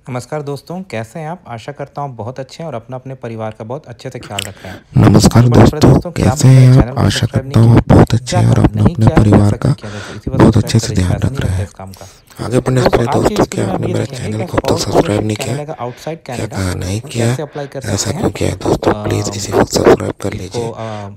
नमस्कार दोस्तों, कैसे हैं आप? आशा करता हूँ बहुत अच्छे हैं और अपने परिवार का बहुत अच्छे से ख्याल रख रहे हैं। नमस्कार तो बड़ा शुक्रिया दोस्तों, दोस्तों कि कैसे आपने मेरे हैं चैनल आप? को आशा सब्सक्राइब नहीं करता हूँ किया। आप बहुत क्या अच्छे हैं और कहा, अपना नहीं अपने किया है तो परिवार ऐसा का क्यों किया दोस्तों? इसी बार बहुत सब्सक्राइब अच्छे कर से लीजिए, ध्यान पैसा रख नहीं रहे लगता हैं। इस काम का। आगे बढ़ने तो से दोस्तों पहले आज की दोस्तों, इस वीडियो क्या में हम आपने ये मेरे देखेंगे चैनल कि को अब तक स्पाउस सब्सक्राइब पार्टनरशिप नहीं किया? कनाडा का आउटसाइड क्या कनाडा कहा नहीं किया? कैसे अप्लाई कर ऐसा सकते हैं। क्यों किया है दोस्तों? प्लीज़ इसी वक्त सब्सक्राइब कर इसको लीजिए।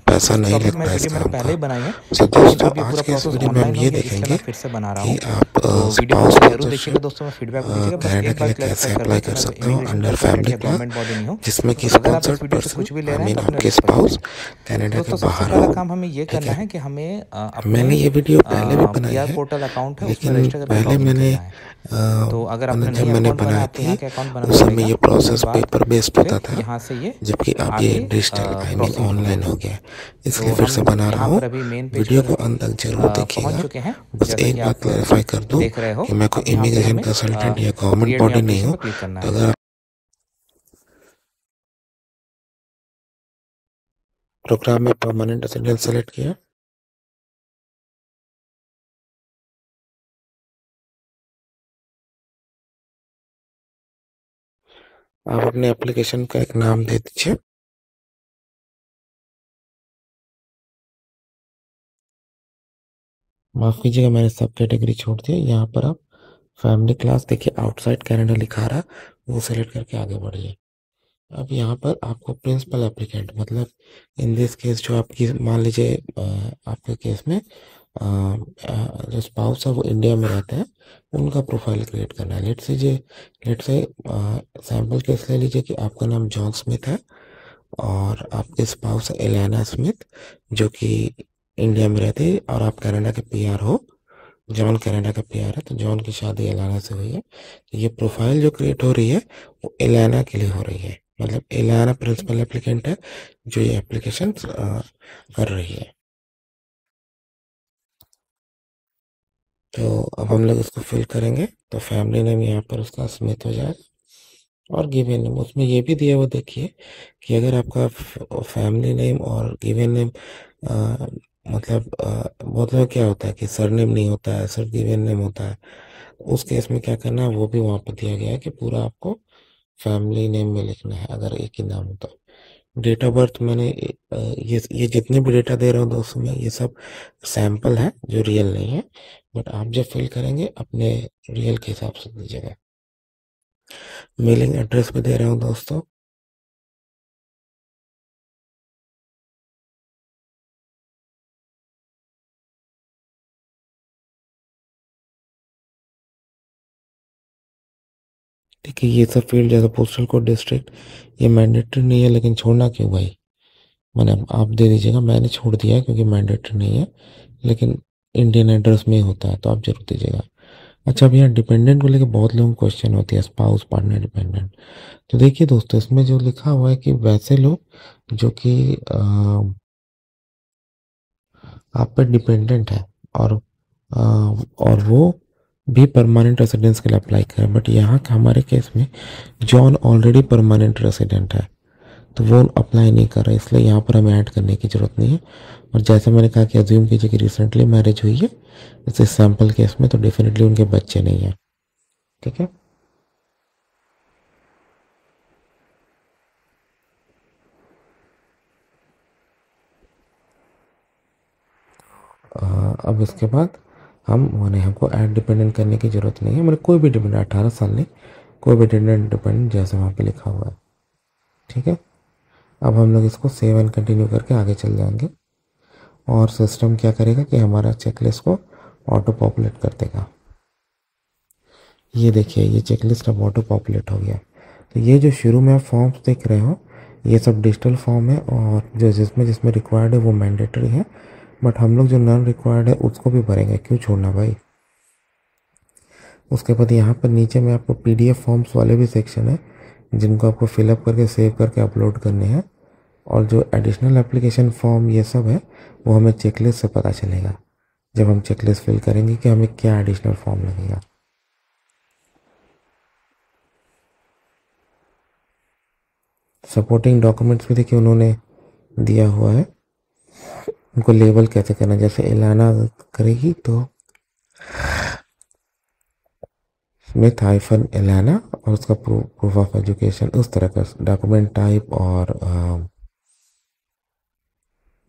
पैसा इस नहीं टॉपिक में लगता इस वीडियो मैंने काम पहले का। ही बनाई है, सो लेकिन दोस्तों, अब ये आज पूरा के इस प्रोसेस वीडियो में हम ऑनलाइन हो ये गया, इसलिए मैं देखेंगे फिर से बना रहा कि हूँ। आप तो वीडियो को स्पाउस पूरा ज़रूर देखिएगा स्पॉन्सरशिप दोस्तों, मैं फीडबैक भी दीजिएगा। बस कनाडा एक के बार लिए क्लैरिफाई कैसे कर अप्लाई दूँ कि कर मैं कोई सकते हो इमिग्रेशन अंडर कंसल्टेंट फैमिली या प्लान, गवर्नमेंट बॉडी नहीं हूँ। जिसमें कि तो अगर आप इस स्पॉन्सर्ड वीडियो से पर्सन कुछ भी ले रहे हैं तो अपने आपके रिस्क पे ले स्पाउस लीजिए। तो कनाडा के दोस्तों सबसे बाहर पहला हो। काम हमें ये ठीक करना है, है कि हमें अपने मैंने ये वीडियो पहले भी बनाई पीआर है, पोर्टल अकाउंट है उसमें लेकिन रजिस्टर करके पहले लॉगिन मैंने करना है। तो अगर आपने मतलब जब नई मैंने अकाउंट बनाया बनाई आपको यहाँ थी के अकाउंट बनाना उस समय पड़ेगा। ये उसके प्रोसेस बाद पेपर बेस्ड होता फिर था, यहाँ से ये जबकि अब ये आगे डिजिटल आई मीन प्रोसीड होगा। ऑनलाइन हो गया। तो इसलिए फिर से हम बना रहा यहाँ हूँ। पर अभी मेन पेज वीडियो पर को अंत तक जरूर पहुँच देखिएगा। चुके हैं। बस जैसा एक कि बात आप क्लैरिफाई कर दूं देख रहे हो, कि मैं अब कोई यहाँ पे इमिग्रेशन हमें कंसल्टेंट या गवर्नमेंट क्रिएट न्यू बॉडी नहीं एप्लीकेशन हूँ। पर क्लिक करना तो है। अगर प्रोग्राम में परमानेंट रेसिडेंस सेलेक्ट किया, आप अपने एप्लीकेशन का एक नाम दे दीजिए। माफ कीजिएगा, मैंने सब कैटेगरी छोड़ दिया। यहाँ पर आप फैमिली क्लास देखिए, आउटसाइड कनाडा लिखा रहा, वो सेलेक्ट करके आगे बढ़िए। अब यहाँ पर आपको प्रिंसिपल एप्लीकेंट मतलब इन दिस केस जो आपकी मान लीजिए आपके केस में जो स्पाउस है वो इंडिया में रहते हैं, उनका प्रोफाइल क्रिएट करना है। लेट से सैम्पल केस ले लीजिए कि आपका नाम जॉन स्मिथ है और आपके स्पाउस है एलियाना स्मिथ, जो कि इंडिया में रहते हैं और आप कनाडा के पीआर हो। जॉन कनाडा का पीआर है, तो जॉन की शादी एलियाना से हुई है। तो ये प्रोफाइल जो क्रिएट हो रही है वो एलियाना के लिए हो रही है, मतलब एलियाना प्रिंसिपल एप्लीकेंट है जो ये एप्लीकेशन कर रही है। तो अब हम लोग इसको फिल करेंगे, तो फैमिली नेम यहाँ पर उसका स्मिथ हो जाएगा और गिवन नेम उसमें ये भी दिया हुआ देखिए कि अगर आपका फैमिली नेम और गिवन नेम मतलब बहुत लोग क्या होता है कि सरनेम नहीं होता है, सिर्फ गिवन नेम होता है। उस केस में क्या करना है वो भी वहाँ पर दिया गया है कि पूरा आपको फैमिली नेम में लिखना है अगर एक ही नाम हो तो। डेट ऑफ बर्थ मैंने ये जितने भी डेटा दे रहा हूँ दोस्तों में ये सब सैंपल है जो रियल नहीं है, बट आप जब फिल करेंगे अपने रियल के हिसाब से दीजिएगा। मेलिंग एड्रेस भी दे रहा हूँ दोस्तों। ठीक है, ये सब फील्ड जैसे पोस्टल कोड, डिस्ट्रिक्ट, ये मैंडेटरी नहीं है, लेकिन छोड़ना क्यों भाई? मैंने आप दे दीजिएगा, मैंने छोड़ दिया है क्योंकि मैंडेटरी नहीं है, लेकिन इंडियन एड्रेस में ही होता है तो आप जरूर दीजिएगा। अच्छा, अब यहाँ डिपेंडेंट को लेकर बहुत लोगों को क्वेश्चन होती है, स्पाउस पार्टनर डिपेंडेंट। तो देखिए दोस्तों, इसमें जो लिखा हुआ है कि वैसे लोग जो कि आप पर डिपेंडेंट है और वो भी परमानेंट रेसिडेंस के लिए अप्लाई करें, बट यहाँ का हमारे केस में जॉन ऑलरेडी परमानेंट रेसिडेंट है तो वो अप्लाई नहीं कर रहा, इसलिए यहाँ पर हमें ऐड करने की ज़रूरत नहीं है। और जैसे मैंने कहा कि अज्यूम कीजिए कि रिसेंटली मैरिज हुई है इस सैम्पल केस में, तो डेफिनेटली उनके बच्चे नहीं हैं। ठीक है, अब इसके बाद हम मैंने हमको ऐड डिपेंडेंट करने की ज़रूरत नहीं है, मेरे कोई भी डिपेंडेंट 18 साल नहीं, कोई भी डिपेंडेंट जैसे वहाँ पे लिखा हुआ है। ठीक है, अब हम लोग इसको सेव एंड कंटिन्यू करके आगे चल जाएंगे और सिस्टम क्या करेगा कि हमारा चेकलिस्ट को ऑटो पॉपुलेट कर देगा। ये देखिए, ये चेकलिस्ट अब ऑटो पॉपुलेट हो गया। तो ये जो शुरू में आप फॉर्म्स देख रहे हो ये सब डिजिटल फॉर्म है और जो जिसमें जिसमें रिक्वायर्ड है वो मैंडेटरी है, बट हम लोग जो नॉन रिक्वायर्ड है उसको भी भरेंगे, क्यों छोड़ना भाई। उसके बाद यहाँ पर नीचे में आपको पीडीएफ फॉर्म्स वाले भी सेक्शन है जिनको आपको फिलअप करके सेव करके अपलोड करने हैं, और जो एडिशनल एप्लीकेशन फॉर्म ये सब है वो हमें चेकलिस्ट से पता चलेगा जब हम चेकलिस्ट फिल करेंगे कि हमें क्या एडिशनल फॉर्म लगेगा। सपोर्टिंग डॉक्यूमेंट्स भी देखिए उन्होंने दिया हुआ है, उनको लेबल कैसे करना, जैसे एलाना करेगी तो स्मिथ हाइफन एलाना और उसका प्रूफ ऑफ एजुकेशन, उस तरह का डॉक्यूमेंट टाइप और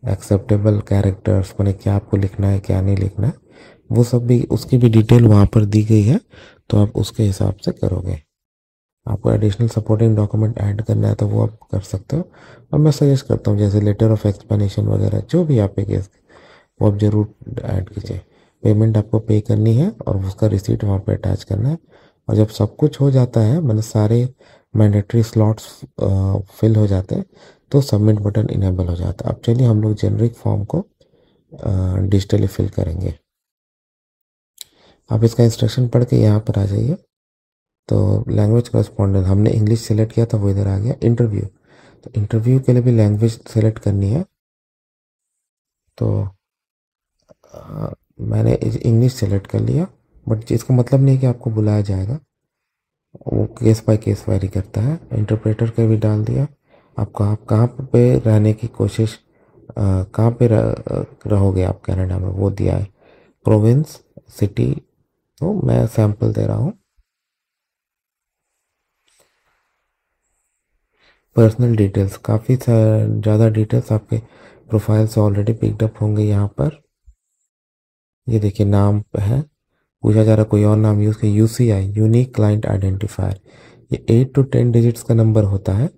एक्सेप्टेबल कैरेक्टर्स मैंने क्या आपको लिखना है क्या नहीं लिखना है, वो सब भी उसकी भी डिटेल वहाँ पर दी गई है, तो आप उसके हिसाब से करोगे। आपको एडिशनल सपोर्टिंग डॉक्यूमेंट ऐड करना है तो वो आप कर सकते हो, और मैं सजेस्ट करता हूँ जैसे लेटर ऑफ एक्सप्लेनेशन वगैरह जो भी आपके केस वो आप ज़रूर ऐड कीजिए। पेमेंट आपको पे करनी है और उसका रिसीट वहाँ पे अटैच करना है। और जब सब कुछ हो जाता है, मैंने सारे मैंडेटरी स्लॉट्स फिल हो जाते हैं, तो सबमिट बटन इनेबल हो जाता है। अब चलिए हम लोग जेनरिक फॉर्म को डिजिटली फिल करेंगे। आप इसका इंस्ट्रक्शन पढ़ के यहाँ पर आ जाइए। तो लैंग्वेज करस्पॉन्डेंस हमने इंग्लिश सेलेक्ट किया था, वो इधर आ गया। इंटरव्यू, तो इंटरव्यू के लिए भी लैंग्वेज सेलेक्ट करनी है, तो मैंने इंग्लिश सेलेक्ट कर लिया। बट इसका मतलब नहीं कि आपको बुलाया जाएगा, वो केस बाय केस वेरी करता है। इंटरप्रेटर का भी डाल दिया। आपको आप कहाँ पे रहने की कोशिश, कहाँ पे रहोगे आप कनाडा में, वो दिया है। प्रोविंस, सिटी, तो मैं सैंपल दे रहा हूँ। पर्सनल डिटेल्स, काफ़ी ज़्यादा डिटेल्स आपके प्रोफाइल से ऑलरेडी पिकअप होंगे यहाँ पर। ये देखिए नाम है, पूछा जा रहा कोई और नाम यूज़ कर, यूसीआई यूनिक क्लाइंट आइडेंटिफायर। ये 8 to 10 डिजिट्स का नंबर होता है,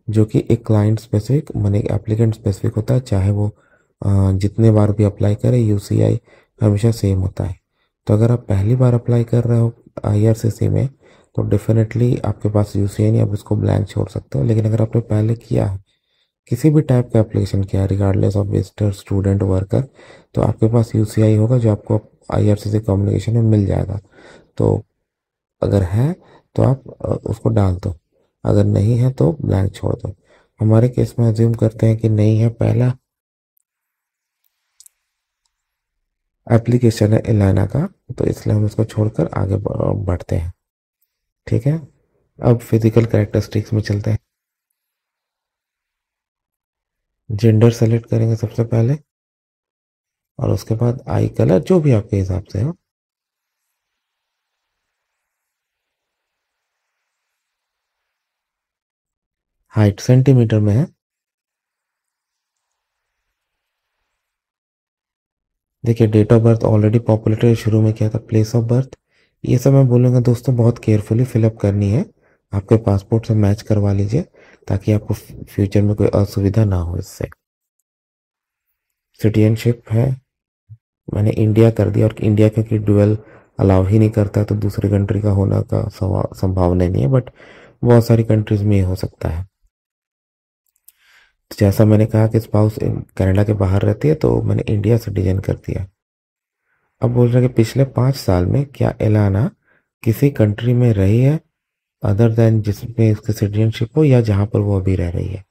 जो कि एक क्लाइंट स्पेसिफिक माने एप्लीकेंट स्पेसिफिक होता है, चाहे वो जितने बार भी अप्लाई करे यूसीआई हमेशा सेम होता है। तो अगर आप पहली बार अप्लाई कर रहे हो आईआरसीसी में, तो डेफिनेटली आपके पास यूसीआई नहीं, आप इसको ब्लैंक छोड़ सकते हो। लेकिन अगर आपने पहले किया है, किसी भी टाइप का एप्लीकेशन किया regardless of visitor student worker, तो आपके पास यूसीआई होगा जो आपको आईआरसीसी कम्युनिकेशन में मिल जाएगा। तो अगर है तो आप उसको डाल दो, अगर नहीं है तो ब्लैंक छोड़ दो। हमारे केस में अज्यूम करते हैं कि नहीं है, पहला एप्लीकेशन है एलाना का, तो इसलिए हम इसको छोड़कर आगे बढ़ते हैं। ठीक है, अब फिजिकल कैरेक्टरिस्टिक्स में चलते हैं। जेंडर सेलेक्ट करेंगे सबसे पहले, और उसके बाद आई कलर जो भी आपके हिसाब से हो। हाइट सेंटीमीटर में है। देखिए date of birth already populated शुरू में किया था, प्लेस ऑफ बर्थ ये सब मैं बोलूँगा दोस्तों बहुत केयरफुली फिलअप करनी है। आपके पासपोर्ट से मैच करवा लीजिए, ताकि आपको फ्यूचर में कोई असुविधा ना हो इससे। सिटीजनशिप है, मैंने इंडिया कर दिया, और इंडिया क्योंकि डुअल अलाउ ही नहीं करता है, तो दूसरी कंट्री का होना का संभावना नहीं है, बट बहुत सारी कंट्रीज में ये हो सकता है। तो जैसा मैंने कहा कि स्पाउस कनाडा के बाहर रहती है, तो मैंने इंडिया सिटीजन कर दिया। अब बोल रहे हैं कि पिछले 5 साल में क्या एलाना किसी कंट्री में रही है अदर देन जिसमें इसकी सिटीजनशिप हो, या जहाँ पर वो अभी रह रही है।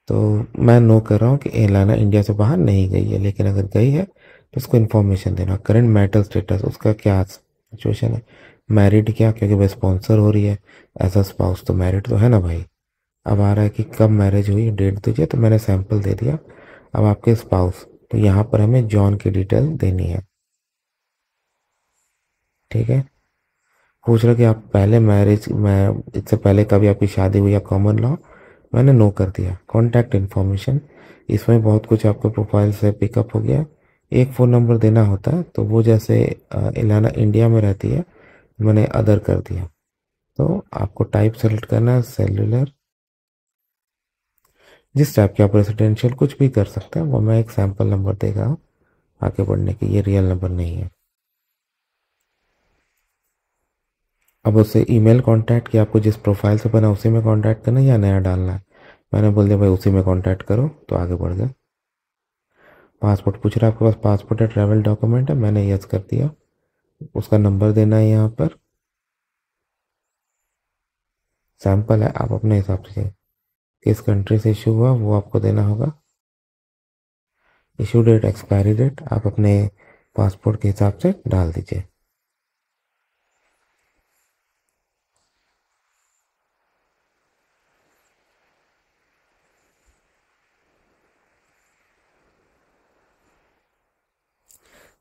तो मैं नो कर रहा हूँ कि एलाना इंडिया से बाहर नहीं गई है, लेकिन अगर गई है तो उसको इन्फॉर्मेशन देना। करंट मैरिटल स्टेटस, उसका क्या सिचुएशन है, मैरिड क्या, क्योंकि वह स्पॉन्सर हो रही है एज अ स्पाउस, तो मैरिड तो है ना भाई। अब आ रहा है कि कब मैरिज हुई, डेट दीजिए, तो मैंने सैंपल दे दिया। अब आपके स्पाउस, तो यहाँ पर हमें जॉन की डिटेल देनी है। ठीक है, पूछ रहा कि आप पहले मैरिज में, इससे पहले कभी आपकी शादी हुई या कॉमन लॉ, मैंने नो कर दिया। कॉन्टैक्ट इन्फॉर्मेशन, इसमें बहुत कुछ आपके प्रोफाइल से पिकअप हो गया। एक फ़ोन नंबर देना होता है, तो वो जैसे इलाना इंडिया में रहती है, मैंने अदर कर दिया। तो आपको टाइप सेलेक्ट करना है सेलुलर, जिस टाइप के आप रेसिडेंशियल कुछ भी कर सकते हैं, वो मैं एक सैम्पल नंबर देगा आगे बढ़ने की, ये रियल नंबर नहीं है। अब उससे ईमेल कांटेक्ट, कि आपको जिस प्रोफाइल से बना उसी में कांटेक्ट करना है या नया डालना है। मैंने बोल दिया भाई उसी में कांटेक्ट करो, तो आगे बढ़ गए। पासपोर्ट पूछ रहा है आपके पास पासपोर्ट है, ट्रैवल डॉक्यूमेंट है, मैंने यस कर दिया। उसका नंबर देना है यहाँ पर, सैंपल है, आप अपने हिसाब से किस कंट्री से इशू हुआ वो आपको देना होगा। इशू डेट, एक्सपायरी डेट आप अपने पासपोर्ट के हिसाब से डाल दीजिए।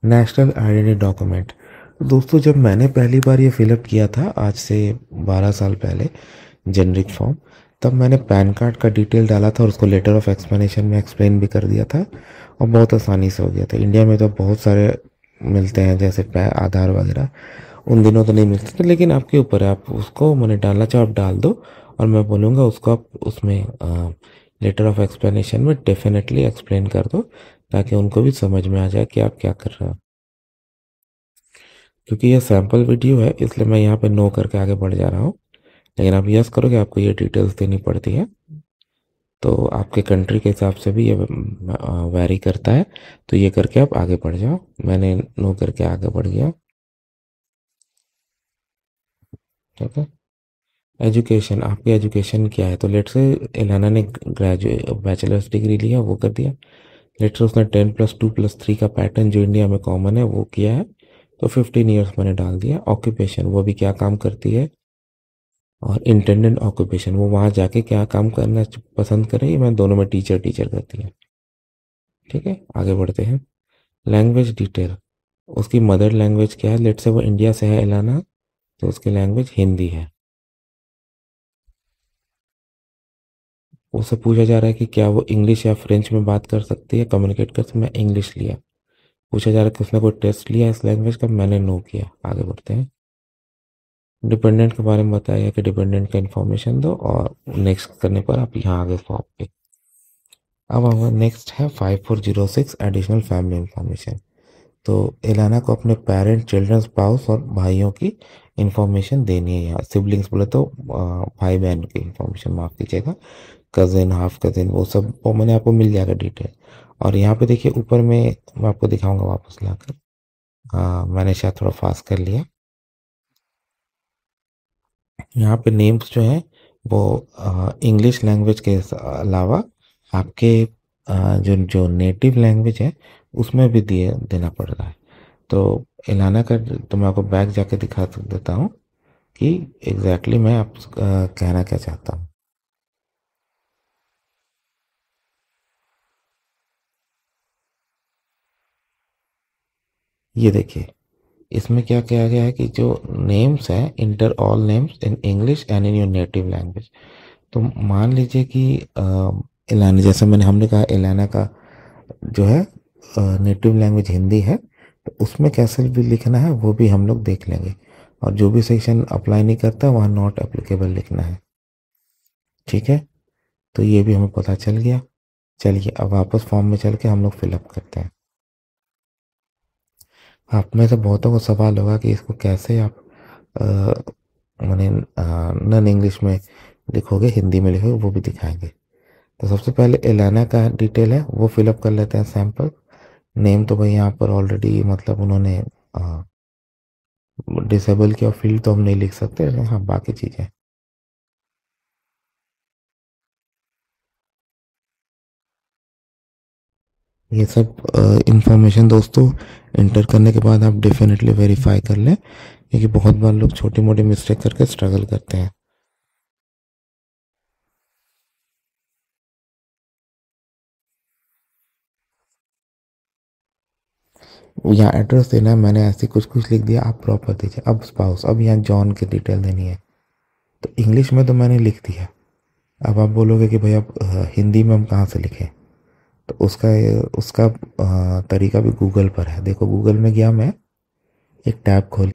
नेशनल आइडेंटिटी डॉक्यूमेंट, दोस्तों जब मैंने पहली बार ये फिलअप किया था आज से 12 साल पहले जेनरिक फॉर्म, तब मैंने पैन कार्ड का डिटेल डाला था और उसको लेटर ऑफ एक्सप्लेनेशन में एक्सप्लेन भी कर दिया था और बहुत आसानी से हो गया था। इंडिया में तो बहुत सारे मिलते हैं जैसे आधार वगैरह, उन दिनों तो नहीं मिलते थे, लेकिन आपके ऊपर है, आप उसको मैंने डालना चाहो आप डाल दो और मैं बोलूँगा उसको आप उसमें लेटर ऑफ एक्सप्लेनेशन में डेफिनेटली एक्सप्लेन कर दो ताकि उनको भी समझ में आ जाए कि आप क्या कर रहे हो। क्योंकि ये सैम्पल वीडियो है इसलिए मैं यहाँ पे नो करके आगे बढ़ जा रहा हूँ, लेकिन आप यस करोगे आपको ये डिटेल्स देनी पड़ती है, तो आपके कंट्री के हिसाब से भी ये वैरी करता है। तो ये करके आप आगे बढ़ जाओ, मैंने नो करके आगे बढ़ गया। ठीक है। एजुकेशन, आपकी एजुकेशन क्या है? तो लेट से इलाना ने ग्रेजुएट बैचलर्स डिग्री लिया, वो कर दिया। लेट से उसने 10+2+3 का पैटर्न जो इंडिया में कॉमन है वो किया है, तो 15 ईयर्स मैंने डाल दिया। ऑक्यूपेशन, वो भी क्या काम करती है, और इंटेंडेंट ऑक्यूपेशन, वो वहाँ जाके क्या काम करना पसंद करें, मैं दोनों में टीचर टीचर करती है। ठीक है, आगे बढ़ते हैं। लैंग्वेज डिटेल, उसकी मदर लैंग्वेज क्या है? लेट से वो इंडिया से है इलाना, तो उसकी लैंग्वेज हिंदी है। उससे पूछा जा रहा है कि क्या वो इंग्लिश या फ्रेंच में बात कर सकती है, कम्युनिकेट कर सकती है, मैं इंग्लिश लिया। पूछा जा रहा है कि उसने कोई टेस्ट लिया इस लैंग्वेज का, मैंने नो किया। आगे बढ़ते हैं। डिपेंडेंट के बारे में बताया कि डिपेंडेंट का इन्फॉर्मेशन दो और नेक्स्ट करने पर आप यहाँ आगे फॉर्म पे। अब हमारा नेक्स्ट है 5406 एडिशनल फैमिली इंफॉर्मेशन। तो एलाना को अपने पेरेंट, चिल्ड्रन, स्पाउस और भाइयों की इंफॉर्मेशन देनी है। यहाँ सिबलिंग्स बोले तो भाई बहन की इंफॉर्मेशन, माफ़ कीजिएगा, कज़िन, हाफ कज़िन, वो सब वो मैंने आपको मिल जाएगा डिटेल। और यहाँ पे देखिए ऊपर में मैं आपको दिखाऊंगा वापस लाकर। हाँ, मैंने शायद थोड़ा फास्ट कर लिया। यहाँ पे नेम्स जो हैं वो इंग्लिश लैंग्वेज के अलावा आपके जो जो नेटिव लैंग्वेज है उसमें भी दिए देना पड़ रहा है। तो इलाना का, तो मैं आपको बैक जाके दिखा देता हूँ कि एग्जैक्टली मैं आप कहना क्या चाहता हूँ। ये देखिए, इसमें क्या किया गया है कि जो नेम्स हैं, inter all names in English and in your native language. तो मान लीजिए कि इलाना, जैसे हमने कहा इलाना का जो है नेटिव लैंग्वेज हिंदी है, तो उसमें कैसे भी लिखना है वो भी हम लोग देख लेंगे, और जो भी सेक्शन अप्लाई नहीं करता वहाँ नॉट एप्लीकेबल लिखना है। ठीक है, तो ये भी हमें पता चल गया। चलिए अब वापस फॉर्म में चल के हम लोग फिलअप करते हैं। आप में से बहुतों को सवाल होगा कि इसको कैसे आप मैंने नॉन इंग्लिश में लिखोगे, हिंदी में लिखोगे, वो भी दिखाएंगे। तो सबसे पहले एलाना का डिटेल है वो फिलअप कर लेते हैं, सैंपल। नेम तो भाई यहाँ पर ऑलरेडी मतलब उन्होंने डिसेबल किया, फील्ड तो हम नहीं लिख सकते, हाँ बाकी चीज़ें। ये सब इंफॉर्मेशन दोस्तों इंटर करने के बाद आप डेफिनेटली वेरीफाई कर लें, क्योंकि बहुत बार लोग छोटी मोटी मिस्टेक करके स्ट्रगल करते हैं। यहाँ एड्रेस देना है, मैंने ऐसे कुछ कुछ लिख दिया, आप प्रॉपर दीजिए। अब स्पाउस, अब यहाँ जॉन की डिटेल देनी है, तो इंग्लिश में तो मैंने लिख दिया। अब आप बोलोगे कि भाई अब हिंदी में हम कहाँ से लिखें, तो उसका उसका तरीका भी गूगल पर है। देखो गूगल में गया मैं, एक टैब खोल।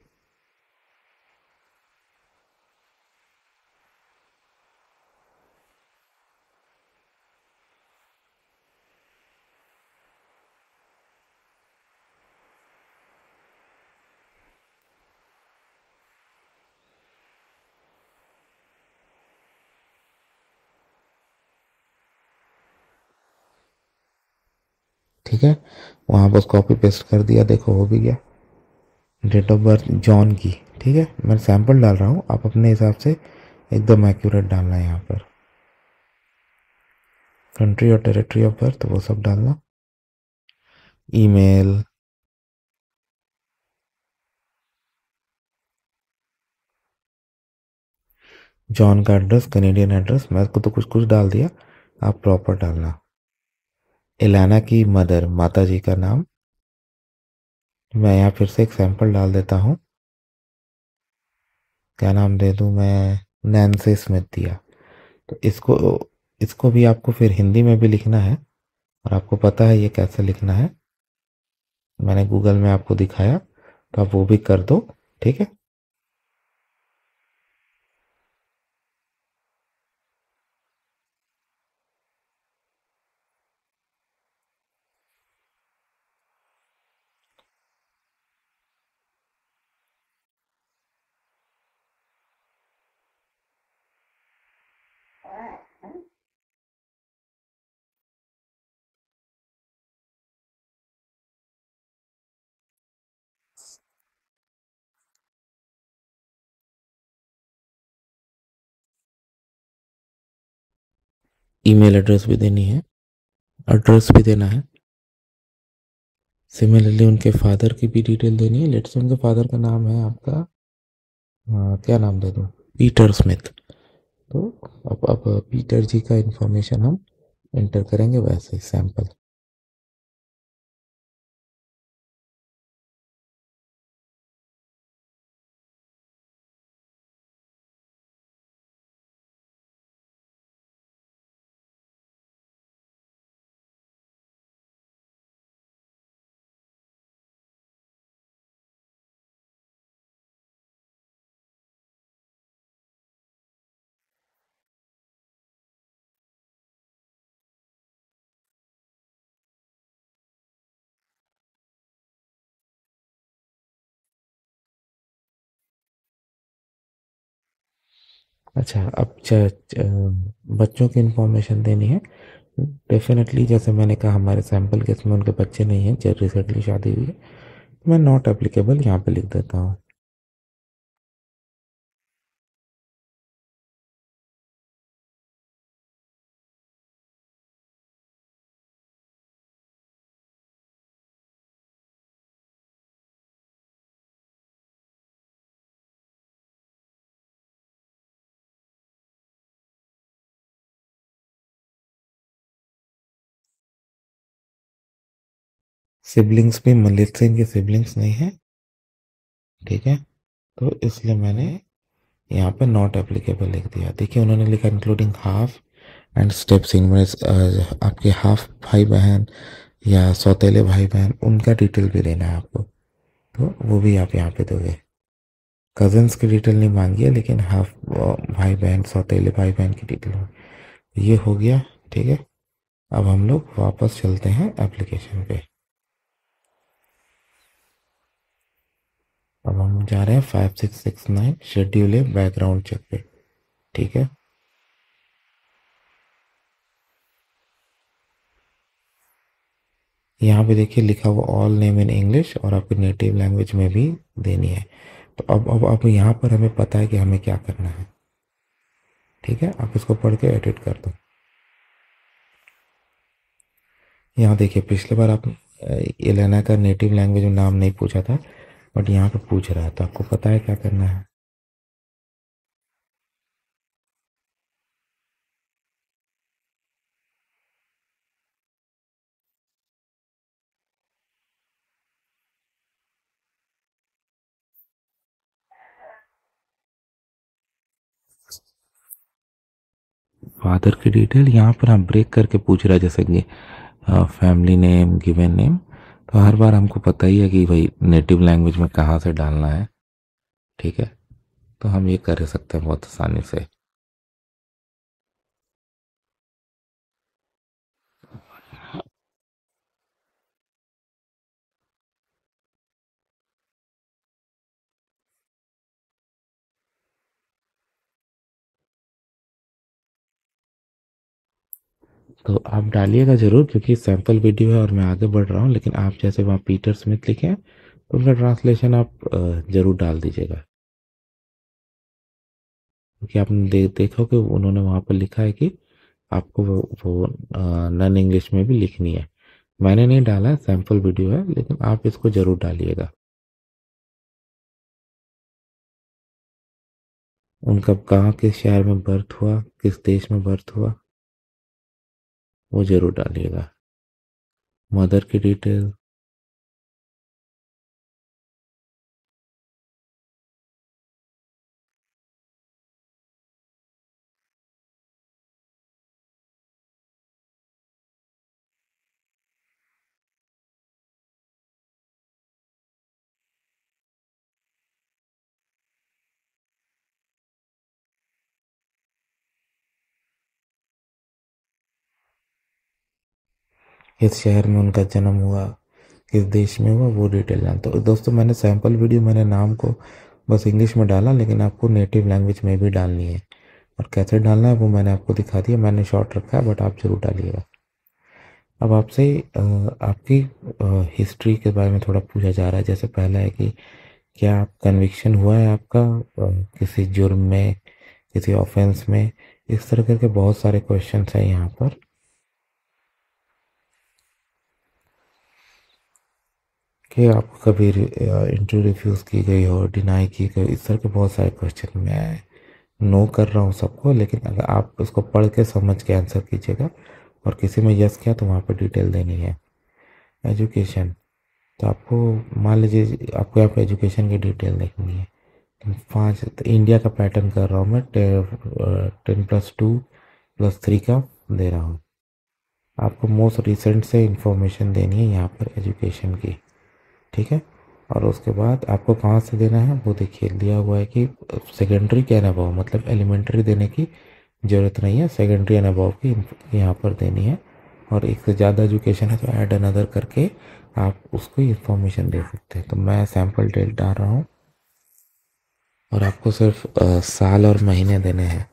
ठीक है, वहाँ बस कॉपी पेस्ट कर दिया, देखो हो भी गया। डेट ऑफ बर्थ जॉन की, ठीक है, मैं सैंपल डाल रहा हूँ, आप अपने हिसाब से एकदम एक्यूरेट डालना है यहाँ पर। कंट्री और टेरिटरी ऑफ बर्थ वो सब डालना। ईमेल, जॉन का एड्रेस, कनेडियन एड्रेस, मैं को तो कुछ कुछ डाल दिया, आप प्रॉपर डालना। एलाना की मदर, माता जी का नाम, मैं यहाँ फिर से एक सैंपल डाल देता हूँ। क्या नाम दे दूँ मैं? नैन्सी स्मिथ दिया। तो इसको इसको भी आपको फिर हिंदी में भी लिखना है, और आपको पता है ये कैसे लिखना है। मैंने गूगल में आपको दिखाया, तो आप वो भी कर दो। ठीक है। ईमेल एड्रेस भी देनी है, एड्रेस भी देना है। सिमिलरली उनके फादर की भी डिटेल देनी है। लेट्स से उनके फादर का नाम है आपका, क्या नाम दे दूँ, पीटर स्मिथ। तो अब पीटर जी का इंफॉर्मेशन हम एंटर करेंगे वैसे ही सैंपल। अच्छा, अब बच्चों की इंफॉर्मेशन देनी है। डेफिनेटली जैसे मैंने कहा, हमारे सैंपल केस में उनके बच्चे नहीं हैं, जब रिसेंटली शादी हुई है। तो मैं नॉट एप्लीकेबल यहाँ पे लिख देता हूँ। सिबलिंग्स भी मलित से इनके सिबलिंग्स नहीं है। ठीक है। तो इसलिए मैंने यहाँ पे नॉट एप्लीकेबल लिख दिया। देखिए उन्होंने लिखा including half and steps in, आपके हाफ भाई बहन या सौतेले भाई बहन, उनका डिटेल भी देना है आपको। तो वो भी आप यहाँ पे दोगे। कजन्स की डिटेल नहीं मांगी है, लेकिन हाफ भाई बहन, सौतेले भाई बहन की डिटेल ये हो गया। ठीक है। अब हम लोग वापस चलते हैं एप्लीकेशन पे। अब हम जा रहे हैं 5669 शेड्यूल है बैकग्राउंड चेक पे। ठीक है। यहाँ पे देखिए लिखा हुआ ऑल नेम इन इंग्लिश, और आपकी नेटिव लैंग्वेज में भी देनी है। तो अब यहाँ पर हमें पता है कि हमें क्या करना है। ठीक है, आप इसको पढ़ के एडिट कर दो। यहाँ देखिए पिछले बार आप एलेना का नेटिव लैंग्वेज में नाम नहीं पूछा था, बट यहाँ पे पूछ रहा है, तो आपको पता है क्या करना है। फादर की डिटेल यहाँ पर हम ब्रेक करके पूछ रहा है, जैसे कि फैमिली नेम, गिवन नेम। तो हर बार हमको पता ही है कि भाई नेटिव लैंग्वेज में कहाँ से डालना है। ठीक है। तो हम ये कर सकते हैं बहुत आसानी से। तो आप डालिएगा ज़रूर, क्योंकि सैम्पल वीडियो है और मैं आगे बढ़ रहा हूँ। लेकिन आप जैसे वहाँ पीटर स्मिथ लिखे हैं, तो उनका ट्रांसलेशन आप ज़रूर डाल दीजिएगा। क्योंकि आपने देखा कि उन्होंने वहाँ पर लिखा है कि आपको वो नन इंग्लिश में भी लिखनी है। मैंने नहीं डाला है, सैम्पल वीडियो है, लेकिन आप इसको ज़रूर डालिएगा। उनका कहाँ, किस शहर में बर्थ हुआ, किस देश में बर्थ हुआ, वो ज़रूर डालिएगा। मदर की डिटेल, किस शहर में उनका जन्म हुआ, किस देश में हुआ, वो डिटेल जानता हूँ। दोस्तों मैंने सैम्पल वीडियो, मैंने नाम को बस इंग्लिश में डाला, लेकिन आपको नेटिव लैंग्वेज में भी डालनी है, और कैसे डालना है वो मैंने आपको दिखा दिया। मैंने शॉर्ट रखा है, बट आप ज़रूर डालिएगा। अब आपसे आपकी हिस्ट्री के बारे में थोड़ा पूछा जा रहा है। जैसे पहला है कि क्या कन्विक्शन हुआ है आपका किसी जुर्म में, किसी ऑफेंस में। इस तरह करके बहुत सारे क्वेश्चंस हैं यहाँ पर, कि आपको कभी इंटरव्यू रिफ्यूज़ की गई हो, डिनाई की गई, इस तरह के बहुत सारे क्वेश्चन। मैं नो कर रहा हूँ सबको, लेकिन अगर आप उसको पढ़ के समझ के आंसर कीजिएगा, और किसी में यस किया तो वहाँ पर डिटेल देनी है। एजुकेशन, तो आपको मान लीजिए आपको यहाँ पे एजुकेशन की डिटेल देखनी है। पाँच तो इंडिया का पैटर्न कर रहा हूँ मैं, 10+2+3 का दे रहा हूँ। आपको मोस्ट रिसेंट से इंफॉर्मेशन देनी है यहाँ पर एजुकेशन की, ठीक है। और उसके बाद आपको कहाँ से देना है वो देखिए, दिया हुआ है कि सेकेंडरी के अबव, मतलब एलिमेंट्री देने की ज़रूरत नहीं है, सेकेंडरी एंड अबव की यहाँ पर देनी है। और एक से ज़्यादा एजुकेशन है तो ऐड अनदर करके आप उसको इंफॉर्मेशन दे सकते हैं। तो मैं सैम्पल डेट डाल रहा हूँ, और आपको सिर्फ साल और महीने देने हैं।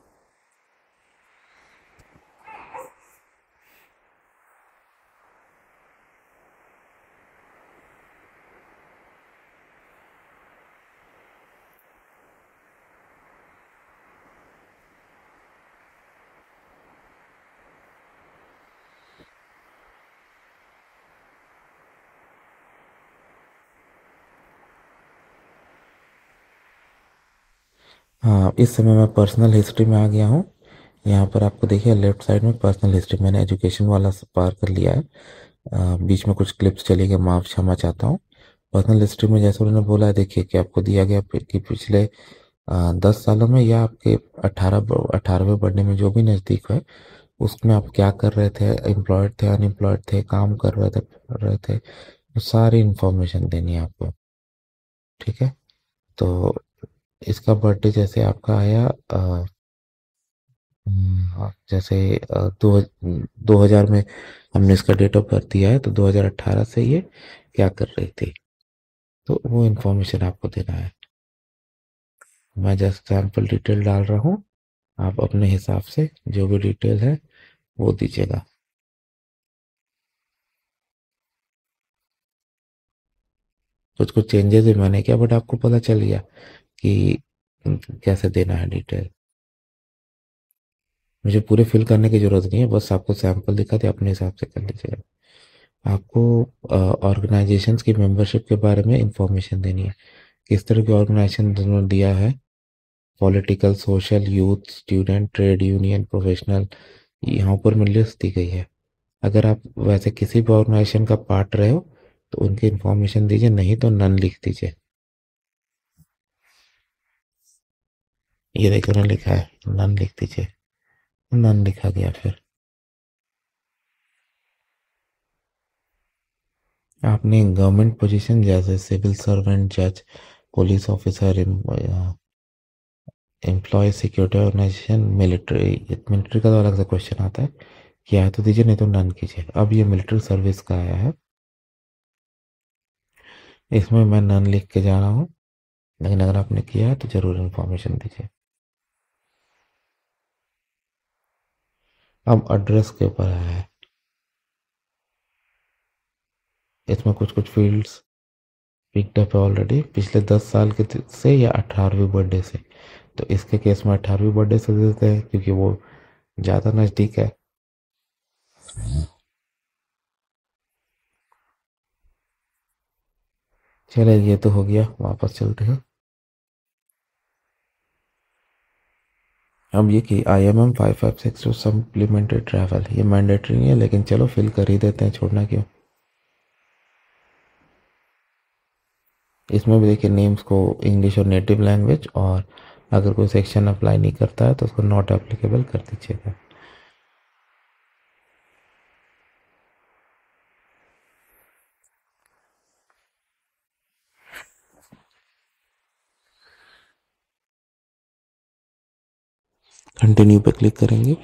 हाँ, इस समय मैं पर्सनल हिस्ट्री में आ गया हूँ। यहाँ पर आपको देखिए लेफ्ट साइड में पर्सनल हिस्ट्री, मैंने एजुकेशन वाला पार कर लिया है। बीच में कुछ क्लिप्स चली गए, माफ़ क्षमा चाहता हूँ। पर्सनल हिस्ट्री में जैसे उन्होंने बोला है, देखिए कि आपको दिया गया कि पिछले 10 सालों में या आपके 18वें बर्थडे में जो भी नज़दीक है, उसमें आप क्या कर रहे थे, एम्प्लॉयड थे, अनएम्प्लॉयड थे, काम कर रहे थे, पढ़ रहे थे, वो सारी इंफॉर्मेशन देनी है आपको, ठीक है। तो इसका बर्थडे जैसे आपका आया हाँ, जैसे 2000 में हमने इसका डेट ऑफ बर्थ दिया है, तो 2018 से ये क्या कर रही थी, तो वो इन्फॉर्मेशन आपको देना है। मैं जस्ट सैम्पल डिटेल डाल रहा हूँ, आप अपने हिसाब से जो भी डिटेल है वो दीजिएगा। कुछ कुछ चेंजेस भी मैंने किया, बट आपको पता चल गया कि कैसे देना है डिटेल। मुझे पूरे फिल करने की ज़रूरत नहीं है, बस आपको सैंपल दिखा दिया, अपने हिसाब से कर लीजिएगा। आपको ऑर्गेनाइजेशंस की मेंबरशिप के बारे में इंफॉर्मेशन देनी है, किस तरह की ऑर्गेनाइजेशन उन्होंने दिया है, political, social, youth, student, trade union, professional, यहाँ ऊपर में लिस्ट दी गई है। अगर आप वैसे किसी भी ऑर्गेनाइजेशन का पार्ट रहे हो तो उनकी इंफॉर्मेशन दीजिए, नहीं तो नन लिख दीजिए। ये देखो ना लिखा है, नन लिख दीजिए, नन लिखा गया। फिर आपने गवर्नमेंट पोजीशन जैसे सिविल सर्वेंट, जज, police officer, employ, security organisation, military, military का तो अलग से क्वेश्चन आता है, किया है तो दीजिए, नहीं तो नन कीजिए। अब ये मिलिट्री सर्विस का आया है, इसमें मैं नन लिख के जा रहा हूँ, लेकिन अगर आपने किया है तो ज़रूर इन्फॉर्मेशन दीजिए। अब एड्रेस के ऊपर आया है, इसमें कुछ कुछ फील्ड्स पिक्ड अप है ऑलरेडी, पिछले 10 साल के से या 18वीं बर्थडे से। तो इसके केस में 18वीं बर्थडे से दे देते हैं, क्योंकि वो ज़्यादा नज़दीक है। चलिए ये तो हो गया, वापस चलते हैं। अब ये कि IMM 556 टू सप्लीमेंट्री ट्रैवल, ये मैंडेटरी नहीं है, लेकिन चलो फिल कर ही देते हैं, छोड़ना क्यों। इसमें भी देखिए नेम्स को इंग्लिश और नेटिव लैंग्वेज, और अगर कोई सेक्शन अप्लाई नहीं करता है तो उसको नॉट एप्लीकेबल कर दीजिएगा। कंटिन्यू पे क्लिक करेंगे।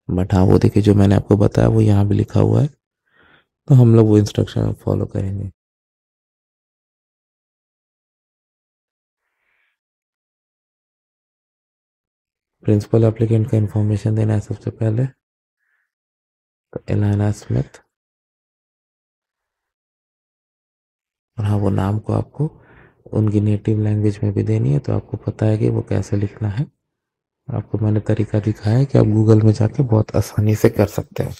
बट हाँ वो देखिए जो मैंने आपको बताया वो यहाँ भी लिखा हुआ है, तो हम लोग वो इंस्ट्रक्शन फॉलो करेंगे। प्रिंसिपल एप्लीकेंट का इन्फॉर्मेशन देना है सबसे पहले, तो एलाना स्मिथ, और हाँ वो नाम को आपको उनकी नेटिव लैंग्वेज में भी देनी है, तो आपको पता है कि वो कैसे लिखना है। आपको मैंने तरीका दिखाया है कि आप गूगल में जाके बहुत आसानी से कर सकते हो।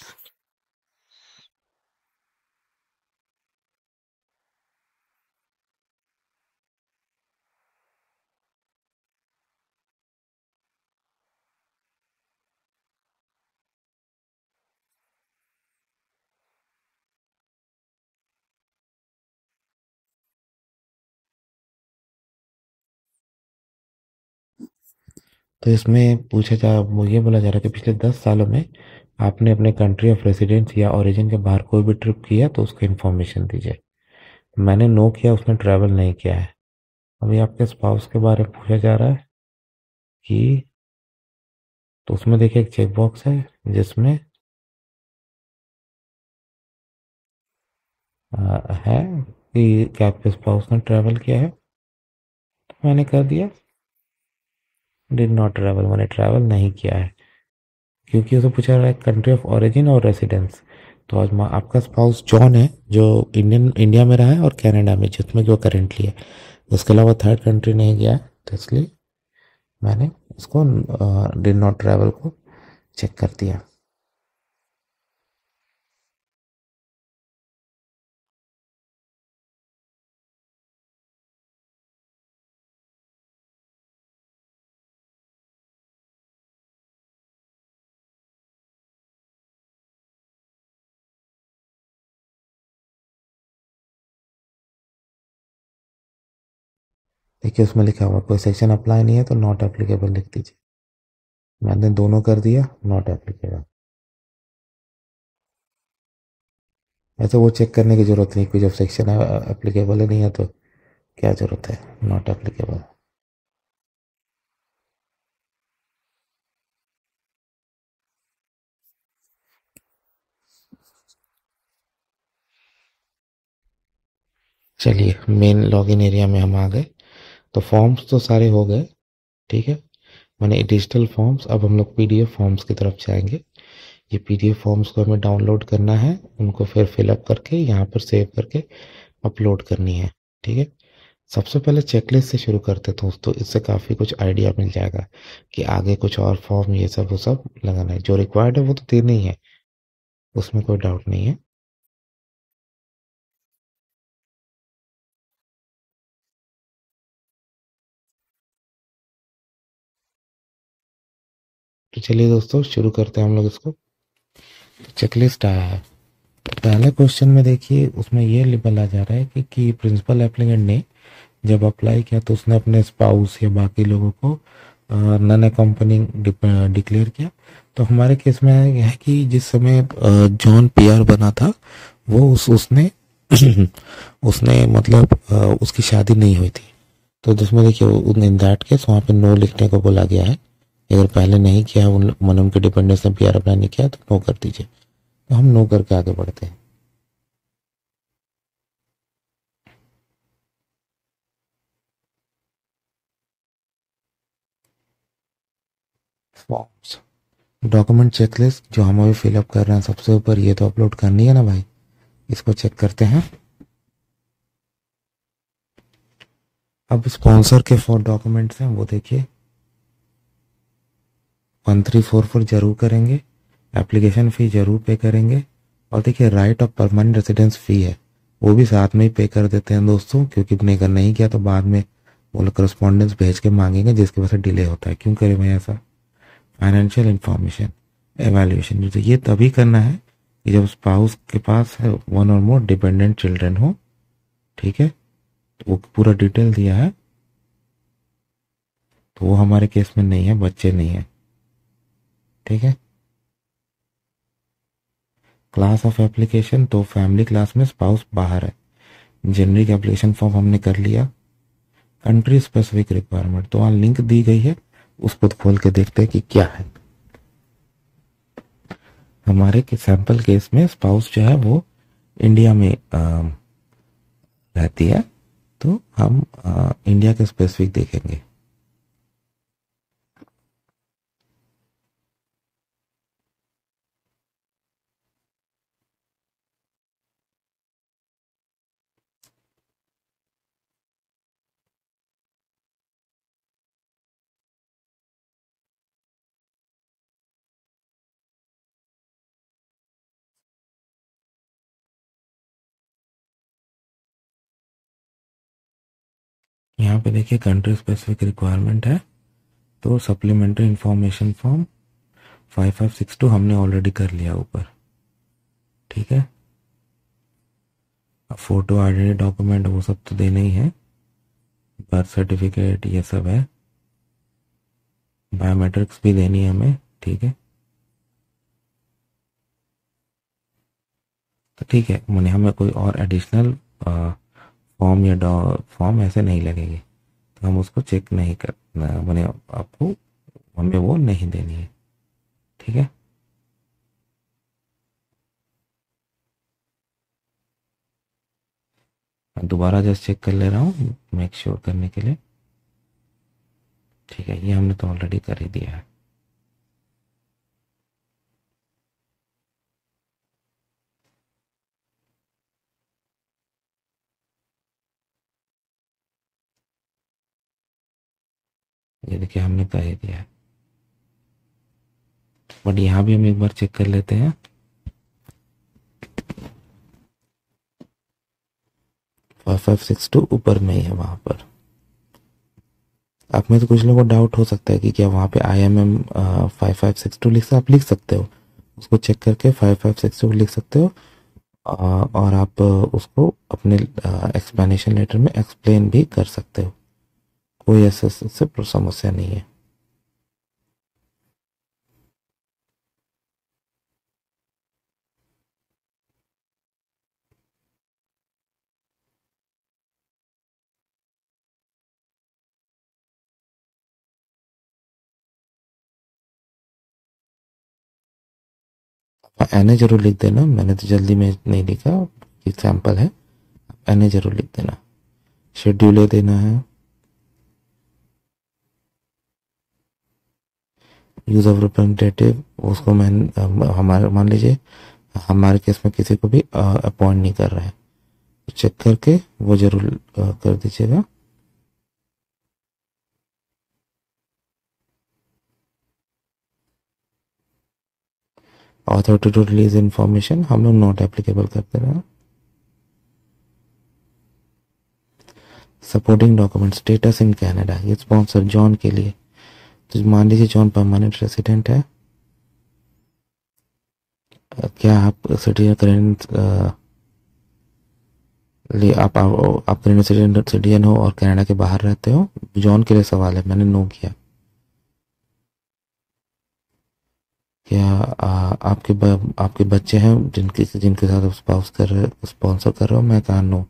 तो इसमें पूछा जा वो ये बोला जा रहा है कि पिछले 10 सालों में आपने अपने कंट्री ऑफ रेसिडेंस या ओरिजिन के बाहर कोई भी ट्रिप किया तो उसका इन्फॉर्मेशन दीजिए। मैंने नो किया, उसने ट्रैवल नहीं किया है। अभी आपके स्पाउस के बारे में पूछा जा रहा है कि, तो उसमें देखिए एक चेक बॉक्स है जिसमें है कि क्या आपके स्पाउस ने ट्रैवल किया है, तो मैंने कर दिया डिड नॉट ट्रैवल, मैंने ट्रैवल नहीं किया है। क्योंकि उसे पूछा रहा है कंट्री ऑफ ओरिजिन और रेसिडेंस, तो आज आपका स्पाउस जॉन है जो इंडिया में रहा है और कनाडा में जिसमें जो करेंटली है, उसके अलावा थर्ड कंट्री नहीं गया है, तो इसलिए मैंने उसको डिड नॉट ट्रैवल को चेक कर दिया। देखिए उसमें लिखा हुआ कोई सेक्शन अप्लाई नहीं है तो नॉट एप्लीकेबल लिख दीजिए। मैंने दोनों कर दिया, नॉट एप्लीकेबल। ऐसे वो चेक करने की जरूरत नहीं कि जब सेक्शन एप्लीकेबल ही नहीं है तो क्या जरूरत है, नॉट एप्लीकेबल। चलिए मेन लॉगिन एरिया में हम आ गए। तो फॉर्म्स तो सारे हो गए, ठीक है। मैंने डिजिटल फॉर्म्स, अब हम लोग पीडीएफ फॉर्म्स की तरफ जाएंगे। ये पीडीएफ फॉर्म्स को हमें डाउनलोड करना है, उनको फिर फिलअप करके यहाँ पर सेव करके अपलोड करनी है, ठीक है। सबसे पहले चेकलिस्ट से शुरू करते हैं दोस्तों, इससे काफ़ी कुछ आइडिया मिल जाएगा कि आगे कुछ और फॉर्म ये सब वो सब लगाना है। जो रिक्वायर्ड है वो तो देना ही है, उसमें कोई डाउट नहीं है। तो चलिए दोस्तों शुरू करते हैं हम लोग इसको। तो चेकलिस्ट आया है। पहले क्वेश्चन में देखिए उसमें ये बोला जा रहा है कि प्रिंसिपल एप्लीकेंट ने जब अप्लाई किया तो उसने अपने स्पाउस या बाकी लोगों को नन अकम्पनिंग डिक्लेयर किया। तो हमारे केस में यह है कि जिस समय जॉन पीआर बना था वो उसने उसने मतलब उसकी शादी नहीं हुई थी। तो जिसमें देखिए इन दैट केस वहाँ पे नो लिखने को बोला गया है। अगर पहले नहीं किया है उनके डिपेंडेंट्स ने पीआर अप्लाई नहीं किया तो नो कर दीजिए। तो हम नो करके आगे बढ़ते हैं। फॉर्म्स, डॉक्यूमेंट चेकलिस्ट जो हम अभी फिलअप कर रहे हैं सबसे ऊपर, ये तो अपलोड करनी है ना भाई, इसको चेक करते हैं। अब स्पॉन्सर के 4 डॉक्यूमेंट्स हैं वो देखिए 1344 जरूर करेंगे, एप्लीकेशन फ़ी जरूर पे करेंगे, और देखिए राइट ऑफ परमानेंट रेसिडेंस फ़ी है वो भी साथ में ही पे कर देते हैं दोस्तों, क्योंकि अगर नहीं किया तो बाद में वो लोग करस्पॉन्डेंस भेज के मांगेंगे जिसकी वजह से डिले होता है। क्यों करें भाई ऐसा। फाइनेंशियल इंफॉर्मेशन एवेल्यूएशन, तो ये तभी करना है कि जब स्पाउस के पास है 1 और मोर डिपेंडेंट चिल्ड्रन हो, ठीक है। तो वो पूरा डिटेल दिया है, तो वो हमारे केस में नहीं है, बच्चे नहीं है, ठीक है। क्लास ऑफ एप्लीकेशन, तो फैमिली क्लास में स्पाउस बाहर है। जेनरिक एप्लीकेशन फॉर्म हमने कर लिया। कंट्री स्पेसिफिक रिक्वायरमेंट, तो वहाँ लिंक दी गई है, उसको खोल के देखते हैं कि क्या है। हमारे के सैंपल केस में स्पाउस जो है वो इंडिया में रहती है, तो हम इंडिया के स्पेसिफिक देखेंगे। यहाँ पे देखिए कंट्री स्पेसिफिक रिक्वायरमेंट है, तो सप्लीमेंट्री इंफॉर्मेशन फॉर्म 5562 हमने ऑलरेडी कर लिया ऊपर। ठीक है, अब फोटो आइडेंटिटी डॉक्यूमेंट वो सब तो देना ही है, बर्थ सर्टिफिकेट ये सब है, बायोमेट्रिक्स भी देनी है हमें। ठीक है, तो ठीक है, मैंने हमें कोई और एडिशनल फॉर्म या फॉर्म ऐसे नहीं लगेगी, तो हम उसको चेक नहीं कर, मैंने आपको हमें वो नहीं देनी है। ठीक है, मैं दोबारा जस्ट चेक कर ले रहा हूँ मेक श्योर करने के लिए। ठीक है, ये हमने तो ऑलरेडी कर ही दिया है। ये देखिए हमने कर ही दिया है, बट यहाँ भी हम एक बार चेक कर लेते हैं। 5562 ऊपर में ही है वहाँ पर। आप में तो कुछ लोगों को डाउट हो सकता है कि क्या वहाँ पे IMM 5562 आप लिख सकते हो, उसको चेक करके 5562 लिख सकते हो, और आप उसको अपने एक्सप्लेनेशन लेटर में एक्सप्लेन भी कर सकते हो, कोई ऐसा इससे समस्या नहीं है। एन ए जरूर लिख देना, मैंने तो जल्दी में नहीं लिखा, एग्जाम्पल है, एन ए जरूर लिख देना। शेड्यूल देना है, यूज ऑफ रिप्रेजेंटेटिव उसको मैं हमारे मान लीजिए हमारे केस में किसी को भी अपॉइंट नहीं कर रहा है, तो चेक करके वो जरूर कर दीजिएगा। अथॉरिटी टू रिलीज इंफॉर्मेशन हम लोग नॉट एप्लीकेबल करते रहे। Supporting document status in Canada, ये स्पॉन्सर जॉन के लिए, तो मान लीजिए जॉन परमानेंट रेसिडेंट है, क्या आप सिटीजन करेंट आप करेंट सिटीजन हो और कनाडा के बाहर रहते हो? जॉन के लिए सवाल है, मैंने नो किया। क्या आपके बच्चे हैं जिनके साथ स्पाउस कर रहे स्पॉन्सर कर रहे हो? मैं कहा नो।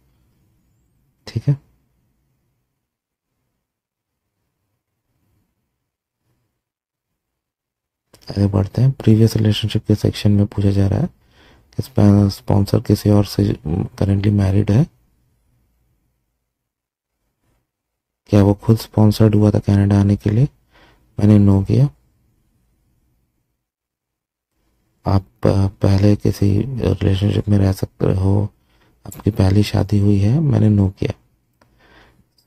ठीक है, आगे बढ़ते हैं। प्रीवियस रिलेशनशिप के सेक्शन में पूछा जा रहा है कि स्पॉन्सर किसी और से करेंटली मैरिड है, क्या वो खुद स्पॉन्सर्ड हुआ था कनाडा आने के लिए? मैंने नो किया। आप पहले किसी रिलेशनशिप में रह सकते हो, आपकी पहली शादी हुई है? मैंने नो किया।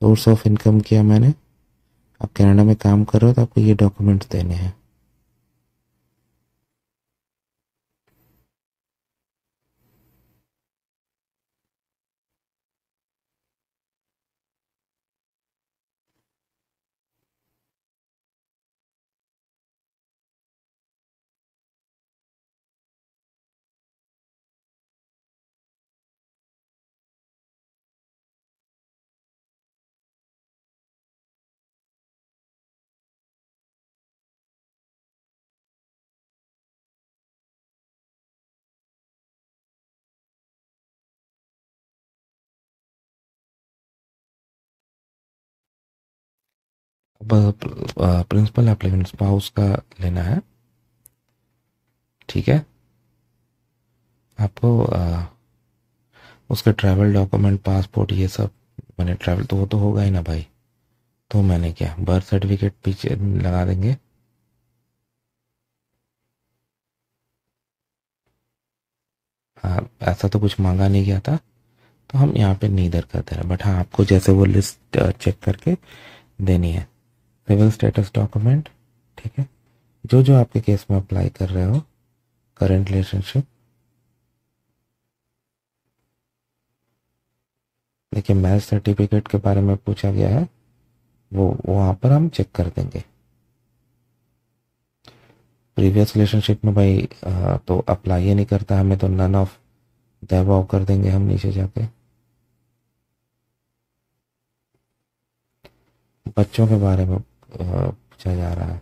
सोर्स ऑफ इनकम किया मैंने, आप कनाडा में काम कर रहे हो तो आपको ये डॉक्यूमेंट्स देने हैं। अब प्रिंसिपल एप्लीकेंट स्पाउस का लेना है। ठीक है, आपको उसके ट्रैवल डॉक्यूमेंट, पासपोर्ट, ये सब, मैंने ट्रैवल तो वो तो होगा ही ना भाई। तो मैंने क्या, बर्थ सर्टिफिकेट पीछे लगा देंगे। हाँ, ऐसा तो कुछ मांगा नहीं गया था, तो हम यहाँ पे नीदर कर दे रहे हैं, बट हाँ आपको जैसे वो लिस्ट चेक करके देनी है। सिविल स्टेटस डॉक्यूमेंट, ठीक है, जो जो आपके केस में अप्लाई कर रहे हो, करंट रिलेशनशिप। देखिए मैरिज सर्टिफिकेट के बारे में पूछा गया है, वो वहाँ पर हम चेक कर देंगे। प्रीवियस रिलेशनशिप में भाई तो अप्लाई ही नहीं करता हमें, तो नन ऑफ द अबव कर देंगे हम नीचे जाके। बच्चों के बारे में पूछा जा रहा है,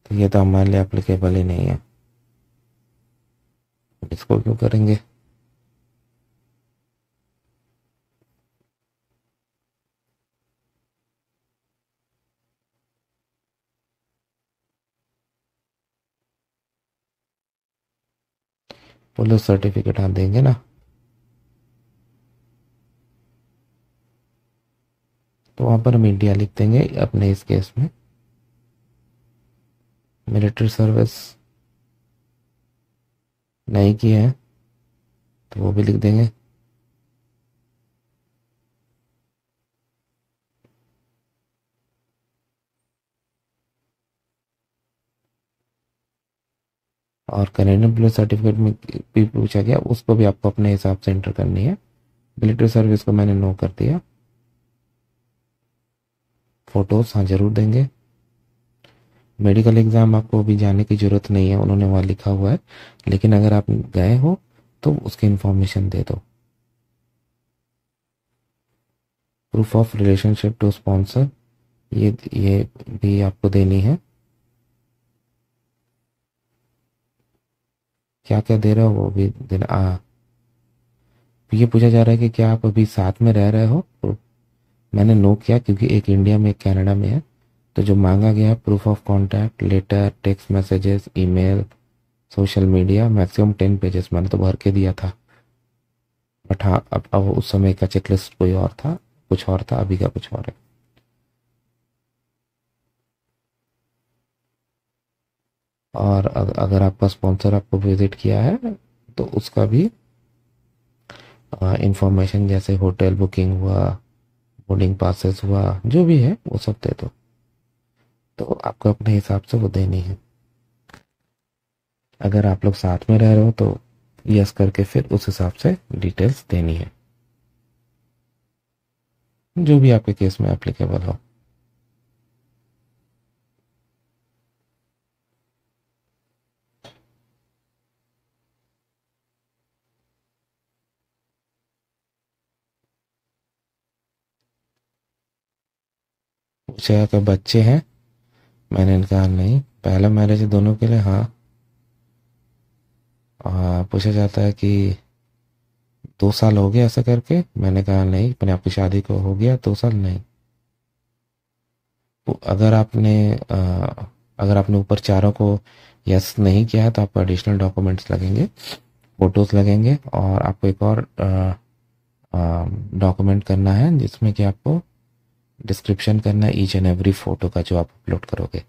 तो ये तो हमारे लिए एप्लीकेबल ही नहीं है, इसको क्यों करेंगे। पुलिस सर्टिफिकेट हाँ देंगे ना। तो वहाँ पर हम इंडिया लिख देंगे अपने इस केस में। मिलिट्री सर्विस नहीं की है तो वो भी लिख देंगे। और कैनेडियन पुलिस सर्टिफिकेट में भी पूछा गया, उसको भी आपको अपने हिसाब से एंटर करनी है। मिलिट्री सर्विस को मैंने नो कर दिया। फोटोज हाँ जरूर देंगे। मेडिकल एग्ज़ाम आपको अभी जाने की ज़रूरत नहीं है, उन्होंने वहाँ लिखा हुआ है, लेकिन अगर आप गए हो तो उसकी इन्फॉर्मेशन दे दो। Proof of relationship to sponsor, ये भी आपको देनी है। क्या क्या दे रहे हो वो भी देना। ये पूछा जा रहा है कि क्या आप अभी साथ में रह रहे हो, तो मैंने नो किया क्योंकि एक इंडिया में एक कनाडा में है। तो जो मांगा गया है proof of contact, letter, text messages, email, social media, maximum 10 pages, मैंने तो भर के दिया था। बट हाँ अब उस समय का चेकलिस्ट कोई और था, कुछ और था, अभी का कुछ और है। और अगर आपका स्पॉन्सर आपको विजिट किया है तो उसका भी इंफॉर्मेशन, जैसे होटल बुकिंग हुआ, बोर्डिंग पासेस हुआ, जो भी है वो सब दे दो। तो आपको अपने हिसाब से वो देनी है। अगर आप लोग साथ में रह रहे हो तो यस करके फिर उस हिसाब से डिटेल्स देनी है, जो भी आपके केस में एप्लीकेबल हो। पूछा कि बच्चे हैं, मैंने कहा नहीं। पहला मैरिज है दोनों के लिए, हाँ। पूछा जाता है कि 2 साल हो गए ऐसा करके, मैंने कहा नहीं, अपने आपकी शादी को हो गया 2 साल नहीं। तो अगर आपने ऊपर चारों को यस नहीं किया है तो आपको एडिशनल डॉक्यूमेंट्स लगेंगे, फोटोज लगेंगे, और आपको एक और डॉक्यूमेंट करना है जिसमें कि आपको डिस्क्रिप्शन करना है ईच एंड एवरी फोटो का जो आप अपलोड करोगे।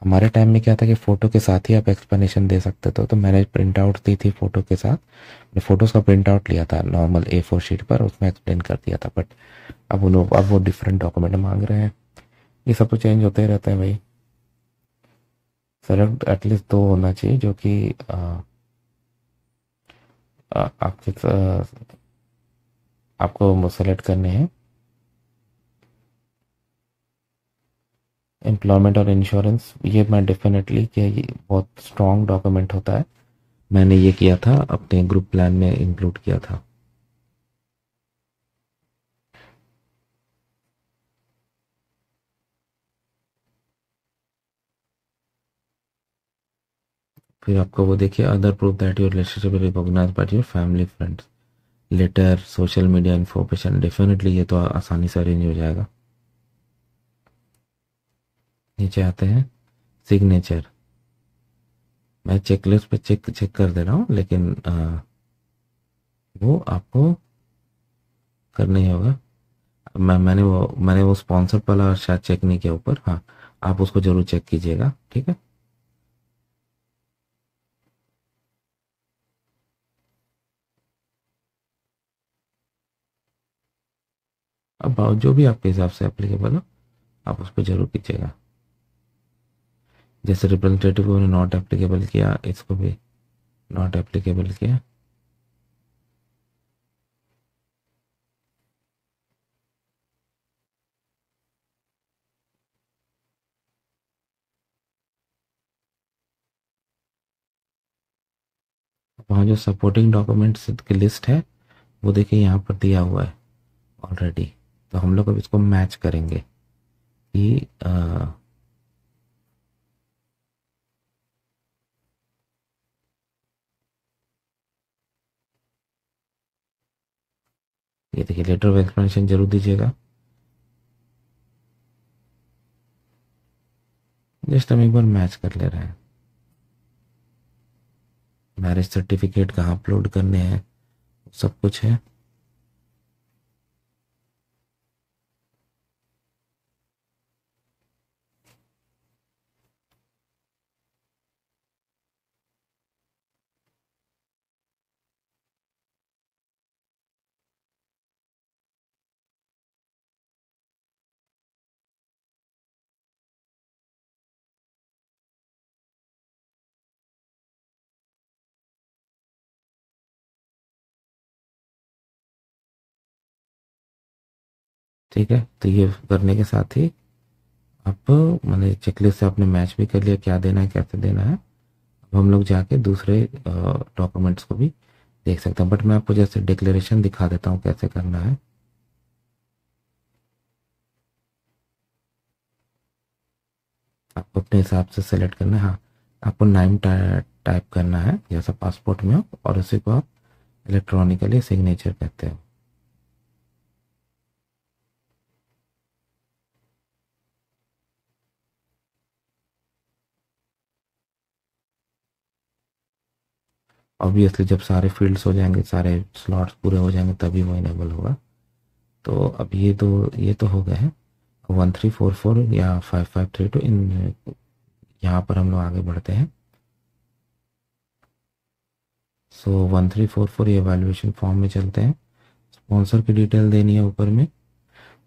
हमारे टाइम में क्या था कि फ़ोटो के साथ ही आप एक्सप्लेनेशन दे सकते थे, तो मैंने प्रिंट आउट दी थी फ़ोटो के साथ, मैंने फ़ोटोज़ का प्रिंट आउट लिया था नॉर्मल A4 शीट पर, उसमें एक्सप्लेन कर दिया था। बट अब वो डिफरेंट डॉक्यूमेंट मांग रहे हैं। ये सब तो चेंज होते ही रहते हैं भाई। सेलेक्ट एटलीस्ट 2 होना चाहिए जो कि आपके आपको सेलेक्ट करने हैं। एम्प्लॉयमेंट और इंश्योरेंस, ये मैं डेफिनेटली कि ये बहुत स्ट्रॉन्ग डॉक्यूमेंट होता है, मैंने ये किया था अपने ग्रुप प्लान में इंक्लूड किया था। फिर आपको वो देखिए, other proof that your relationship recognise by your family friends, letter, social media information, definitely ये तो आसानी से अरेंज हो जाएगा। नीचे आते हैं सिग्नेचर। मैं चेकलिस्ट पे चेक चेक कर दे रहा हूँ, लेकिन वो आपको करना ही होगा। मैंने वो स्पॉन्सर वाला शायद चेक नहीं किया ऊपर। हाँ, आप उसको ज़रूर चेक कीजिएगा, ठीक है। अब जो भी आपके हिसाब से एप्लीकेबल हो आप उस पर ज़रूर कीजिएगा। जैसे रिप्रेजेंटेटिव को नॉट एप्लीकेबल किया, इसको भी नॉट एप्लीकेबल किया। वहाँ जो सपोर्टिंग डॉक्यूमेंट्स की लिस्ट है वो देखिए यहाँ पर दिया हुआ है ऑलरेडी। तो हम लोग अब इसको मैच करेंगे कि ये देखिए लेटर ऑफ एक्सप्लेनेशन जरूर दीजिएगा। जस्ट हम एक बार मैच कर ले रहे हैं। मैरिज सर्टिफिकेट कहाँ अपलोड करने हैं सब कुछ है। ठीक है, तो ये करने के साथ ही आप मैंने चेकलिस्ट से आपने मैच भी कर लिया क्या देना है कैसे देना है। अब हम लोग जाके दूसरे डॉक्यूमेंट्स को भी देख सकते हैं, बट मैं आपको जैसे डिक्लेरेशन दिखा देता हूँ कैसे करना है। आपको अपने हिसाब से सेलेक्ट करना है। हाँ, आपको नाम टाइप करना है जैसा पासपोर्ट में हो और उसी को आप इलेक्ट्रॉनिकली सिग्नेचर कहते हो। ऑब्वियसली जब सारे फील्ड्स हो जाएंगे, सारे स्लॉट्स पूरे हो जाएंगे तभी वो इनेबल होगा। तो अब ये तो हो गए हैं 1344 या 5532 इन। यहाँ पर हम लोग आगे बढ़ते हैं। सो 1344 ये वैल्यूएशन फॉर्म में चलते हैं। स्पॉन्सर की डिटेल देनी है ऊपर में,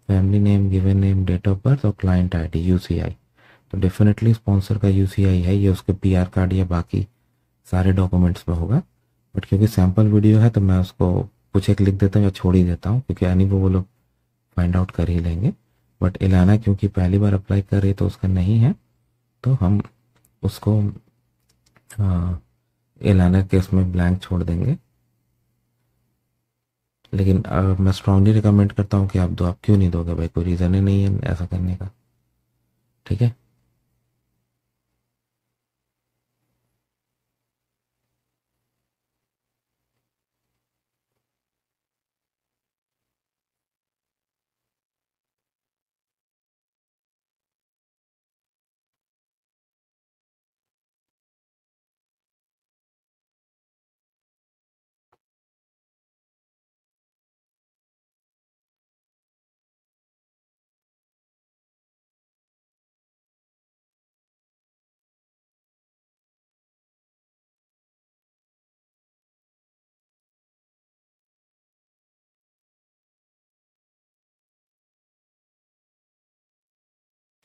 family name, given name, date of birth और क्लाइंट आईडी यूसीआई। तो डेफिनेटली स्पॉन्सर का यूसीआई है, ये उसके पीआर कार्ड या बाकी सारे डॉक्यूमेंट्स में होगा। बट क्योंकि सैम्पल वीडियो है तो मैं उसको कुछ एक लिख देता हूँ या छोड़ ही देता हूँ, क्योंकि यानी वो लोग फाइंड आउट कर ही लेंगे। बट इलाना क्योंकि पहली बार अप्लाई कर रही है तो उसका नहीं है, तो हम उसको इलाना केस में ब्लैंक छोड़ देंगे। लेकिन मैं स्ट्रांगली रिकमेंड करता हूँ कि आप दो। आप क्यों नहीं दोगे भाई, कोई रीज़न ही नहीं है ऐसा करने का। ठीक है।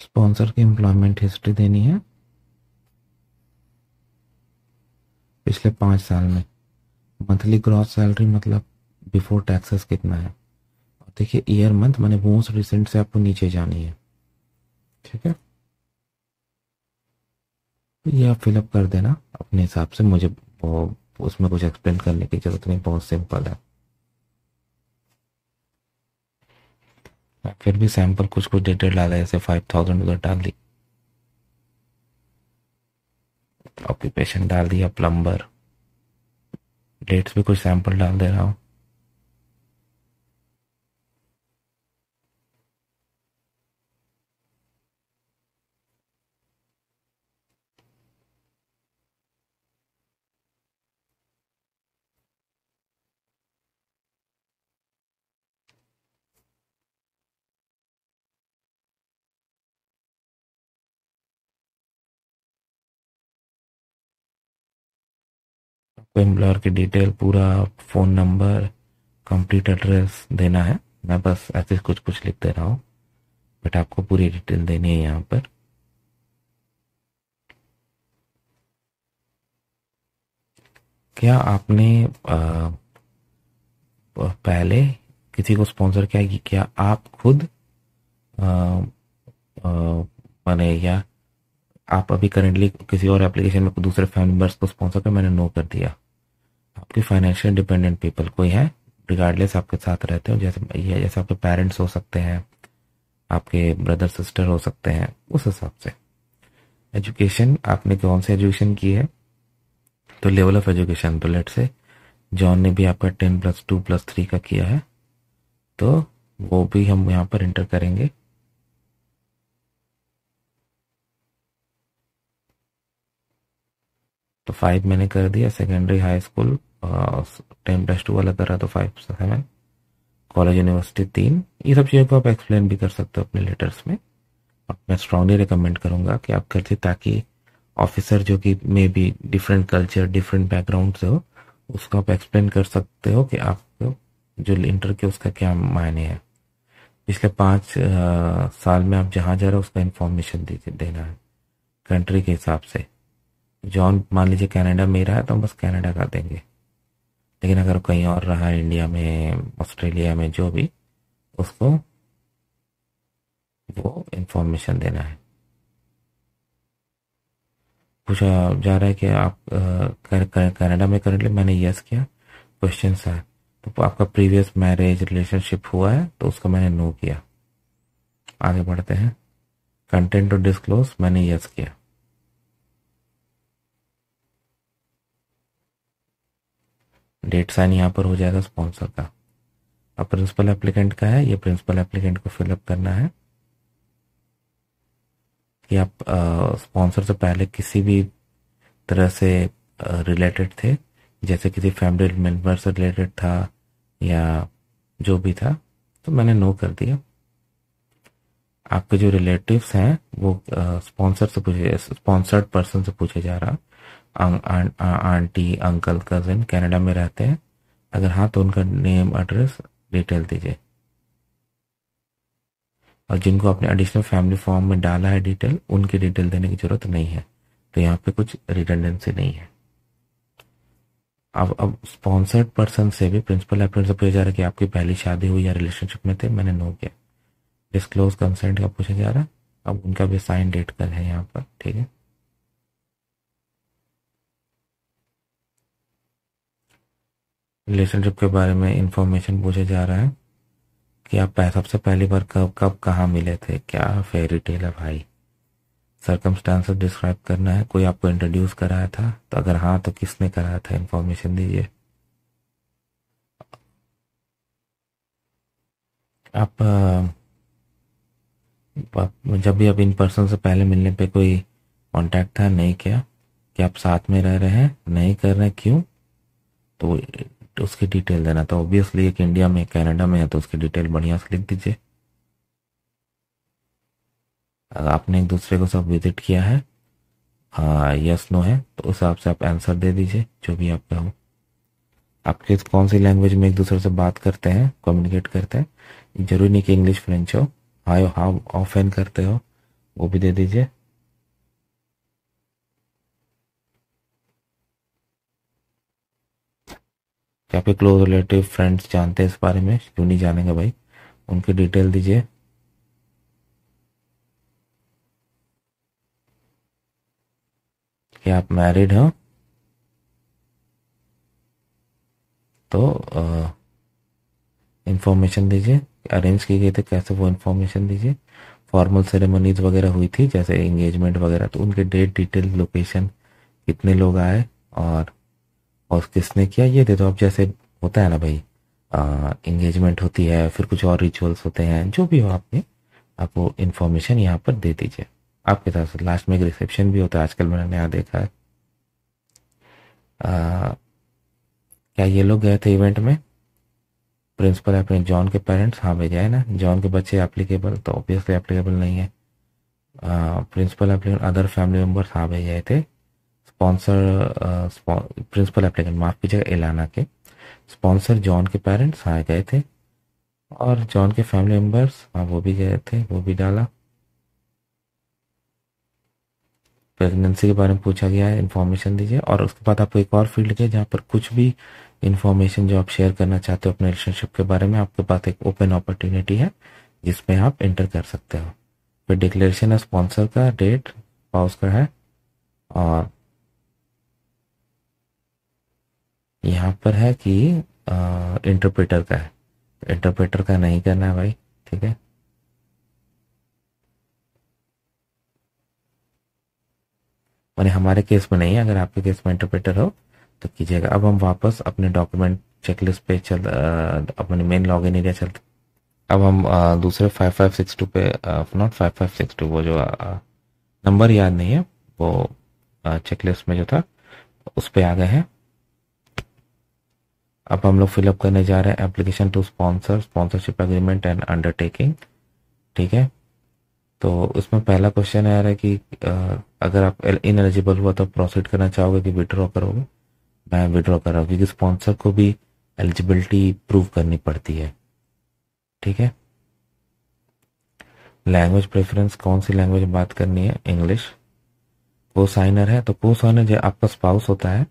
स्पॉन्सर की एम्प्लॉयमेंट हिस्ट्री देनी है पिछले 5 साल में। मंथली ग्रॉस सैलरी मतलब बिफोर टैक्सेस कितना है। और देखिए ईयर मंथ मैंने मोस्ट रिसेंट से आपको नीचे जानी है। ठीक है, तो ये आप फिलअप कर देना अपने हिसाब से। मुझे उसमें कुछ एक्सप्लेन करने की जरूरत नहीं, बहुत सिंपल है। मैं फिर भी सैंपल कुछ कुछ डिटेल डाला है, जैसे 5000 उधर डाल दी, ऑक्यूपेशन डाल दिया प्लम्बर, डेट्स भी कुछ सैंपल डाल दे रहा हूँ। एम्प्लॉयर की डिटेल, पूरा फ़ोन नंबर, कंप्लीट एड्रेस देना है। मैं बस ऐसे कुछ कुछ लिख दे रहा हूँ, बट आपको पूरी डिटेल देनी है यहाँ पर। क्या आपने पहले किसी को स्पॉन्सर किया कि क्या आप खुद अ, अ, माने, या आप अभी करेंटली किसी और एप्लीकेशन में दूसरे फैमिली मेम्बर्स को स्पॉन्सर कर, मैंने नो कर दिया। आपकी फाइनेंशियल डिपेंडेंट पीपल कोई है, रिगार्डलेस आपके साथ रहते हो, जैसे आपके पेरेंट्स हो सकते हैं, आपके ब्रदर सिस्टर हो सकते हैं, उस हिसाब से। एजुकेशन आपने कौन सी एजुकेशन की है, तो लेवल ऑफ एजुकेशन, तो लेट से जॉन ने भी आपका 10+2+3 का किया है, तो वो भी हम यहाँ पर इंटर करेंगे। तो 5 मैंने कर दिया। सेकेंडरी हाई स्कूल 10+2 वाला कर रहा, तो 5 7। College university 3। ये सब चीज़ों को आप एक्सप्लेन भी कर सकते हो अपने लेटर्स में, और मैं स्ट्रांगली रिकमेंड करूँगा कि आप करते, ताकि ऑफिसर जो कि may be different culture different background से हो, उसको आप एक्सप्लेन कर सकते हो कि आपको जो इंटर के उसका क्या मायने है। पिछले 5 साल में आप जहाँ जा रहे हो उसका इन्फॉर्मेशन दीजिए, देना है कंट्री के हिसाब से। जॉन मान लीजिए कनाडा में ही रहा है, तो हम बस कनाडा का देंगे, लेकिन अगर कहीं और रहा है, इंडिया में, ऑस्ट्रेलिया में, जो भी, उसको वो इन्फॉर्मेशन देना है। पूछा जा रहा है कि आप कनाडा में करेंटली, मैंने यस किया। क्वेश्चन है तो आपका प्रीवियस मैरिज रिलेशनशिप हुआ है, तो उसको मैंने नो किया। आगे बढ़ते हैं। कंटेंट टू डिस्क्लोज, मैंने यस किया। डेट साइन यहाँ पर हो जाएगा स्पॉन्सर का। अब प्रिंसिपल एप्लीकेंट का है, ये प्रिंसिपल एप्लीकेंट को फिलअप करना है कि आप स्पॉन्सर से पहले किसी भी तरह से रिलेटेड थे, जैसे किसी फैमिली मेम्बर से रिलेटेड था या जो भी था, तो मैंने नो कर दिया। आपके जो रिलेटिव्स हैं वो स्पॉन्सर से पूछे, स्पॉन्सर्ड पर्सन से पूछे जा रहा, आंटी अंकल कजिन कनाडा में रहते हैं, अगर हाँ तो उनका नेम एड्रेस डिटेल दीजिए। और जिनको आपने एडिशनल फैमिली फॉर्म में डाला है डिटेल, उनकी डिटेल देने की जरूरत नहीं है, तो यहाँ पे कुछ रिडंडेंसी नहीं है। अब स्पॉन्सर्ड पर्सन से भी प्रिंसिपल एप्लीकेंट से पूछा जा रहा है कि आपकी पहली शादी हुई या रिलेशनशिप में थे, मैंने नो किया। डिस्क्लोज कंसेंट का पूछा जा रहा है, अब उनका भी साइन डेट कल है यहाँ पर, ठीक है। रिलेशनशिप के बारे में इंफॉर्मेशन पूछा जा रहा है कि आप सबसे पहली बार कब कब कहाँ मिले थे, क्या फेरी टेल है भाई। सर्कमस्टांसेस डिस्क्राइब करना है, कोई आपको इंट्रोड्यूस कराया था, तो अगर हाँ तो किसने कराया था, इंफॉर्मेशन दीजिए। आप जब भी आप इन पर्सन से पहले मिलने पे कोई कांटेक्ट था, नहीं किया, कि आप साथ में रह रहे हैं, नहीं कर रहे, क्यों, तो उसकी डिटेल देना। तो ऑब्वियसली एक इंडिया में कनाडा में है, तो उसकी डिटेल बढ़िया से लिख दीजिए। अगर आपने एक दूसरे को सब विजिट किया है, हाँ यस नो है, तो उस हिसाब से आप आंसर दे दीजिए, जो भी आपका हो। आप किस कौन सी लैंग्वेज में एक दूसरे से बात करते हैं, कम्युनिकेट करते हैं, जरूरी नहीं कि इंग्लिश फ्रेंच हो, हाउ हाउ ऑफन करते हो, वो भी दे दीजिए। क्या आपके क्लोज रिलेटिव फ्रेंड्स जानते हैं इस बारे में, क्यों नहीं जानेंगे भाई, उनकी डिटेल दीजिए। क्या आप मैरिड हो, तो इंफॉर्मेशन दीजिए। अरेंज की गई थी कैसे, वो इंफॉर्मेशन दीजिए। फॉर्मल सेरेमनीज वगैरह हुई थी जैसे एंगेजमेंट वगैरह, तो उनके डेट डिटेल लोकेशन, कितने लोग आए, और किसने किया, ये दे दो। अब जैसे होता है ना भाई, एंगेजमेंट होती है, फिर कुछ और रिचुअल्स होते हैं, जो भी हो आपने, आप वो इन्फॉर्मेशन यहाँ पर दे दीजिए। आपके तरफ से लास्ट में एक रिसेप्शन भी होता है, आजकल मैंने नया देखा है। आ, क्या ये लोग गए थे इवेंट में, प्रिंसिपल अपने जॉन के पेरेंट्स, हाँ भेजा है ना, जॉन के बच्चे एप्लीकेबल, तो ऑब्वियसली एप्लीकेबल नहीं है। Principal applicant other family members, हाँ भेजे थे। स्पॉन्सर प्रिंसिपल एप्लीकेंट, माफ़ कीजिएगा, इलाना के स्पॉन्सर जॉन के पेरेंट्स हाँ गए थे, और जॉन के फैमिली मेम्बर्स हाँ वो भी गए थे, वो भी डाला। प्रेगनेंसी के बारे में पूछा गया है, इन्फॉर्मेशन दीजिए। और उसके बाद आपको एक और फील्ड है जहाँ पर कुछ भी इन्फॉर्मेशन जो आप शेयर करना चाहते हो अपने रिलेशनशिप के बारे में, आपके पास एक ओपन अपॉर्चुनिटी है जिसमें आप एंटर कर सकते हो। फिर डिक्लेरेशन है स्पॉन्सर का, डेट स्पाउस का है, और यहाँ पर है कि इंटरप्रेटर का है। इंटरप्रेटर का नहीं करना है भाई, ठीक है। मैंने हमारे केस में नहीं है, अगर आपके केस में इंटरप्रेटर हो तो कीजिएगा। अब हम वापस अपने डॉक्यूमेंट चेकलिस्ट पे अपने मेन लॉगिन एरिया चलते। अब हम दूसरे 5562 पे, नॉट 5562, वो जो नंबर याद नहीं है, वो चेकलिस्ट में जो था उस पे आ गए हैं। अब हम लोग फिलअप करने जा रहे हैं application to sponsor sponsorship agreement and undertaking, ठीक है। तो उसमें पहला क्वेश्चन आ रहा है कि अगर आप इन एलिजिबल हुआ तो प्रोसीड करना चाहोगे कि विड्रॉ करोगे। मैं विड्रॉ कर रहा हूँ क्योंकि स्पॉन्सर को भी एलिजिबिलिटी प्रूव करनी पड़ती है, ठीक है। लैंग्वेज प्रेफरेंस, कौन सी लैंग्वेज में बात करनी है, इंग्लिश। को साइनर है तो को साइनर जो आपका स्पाउस होता है,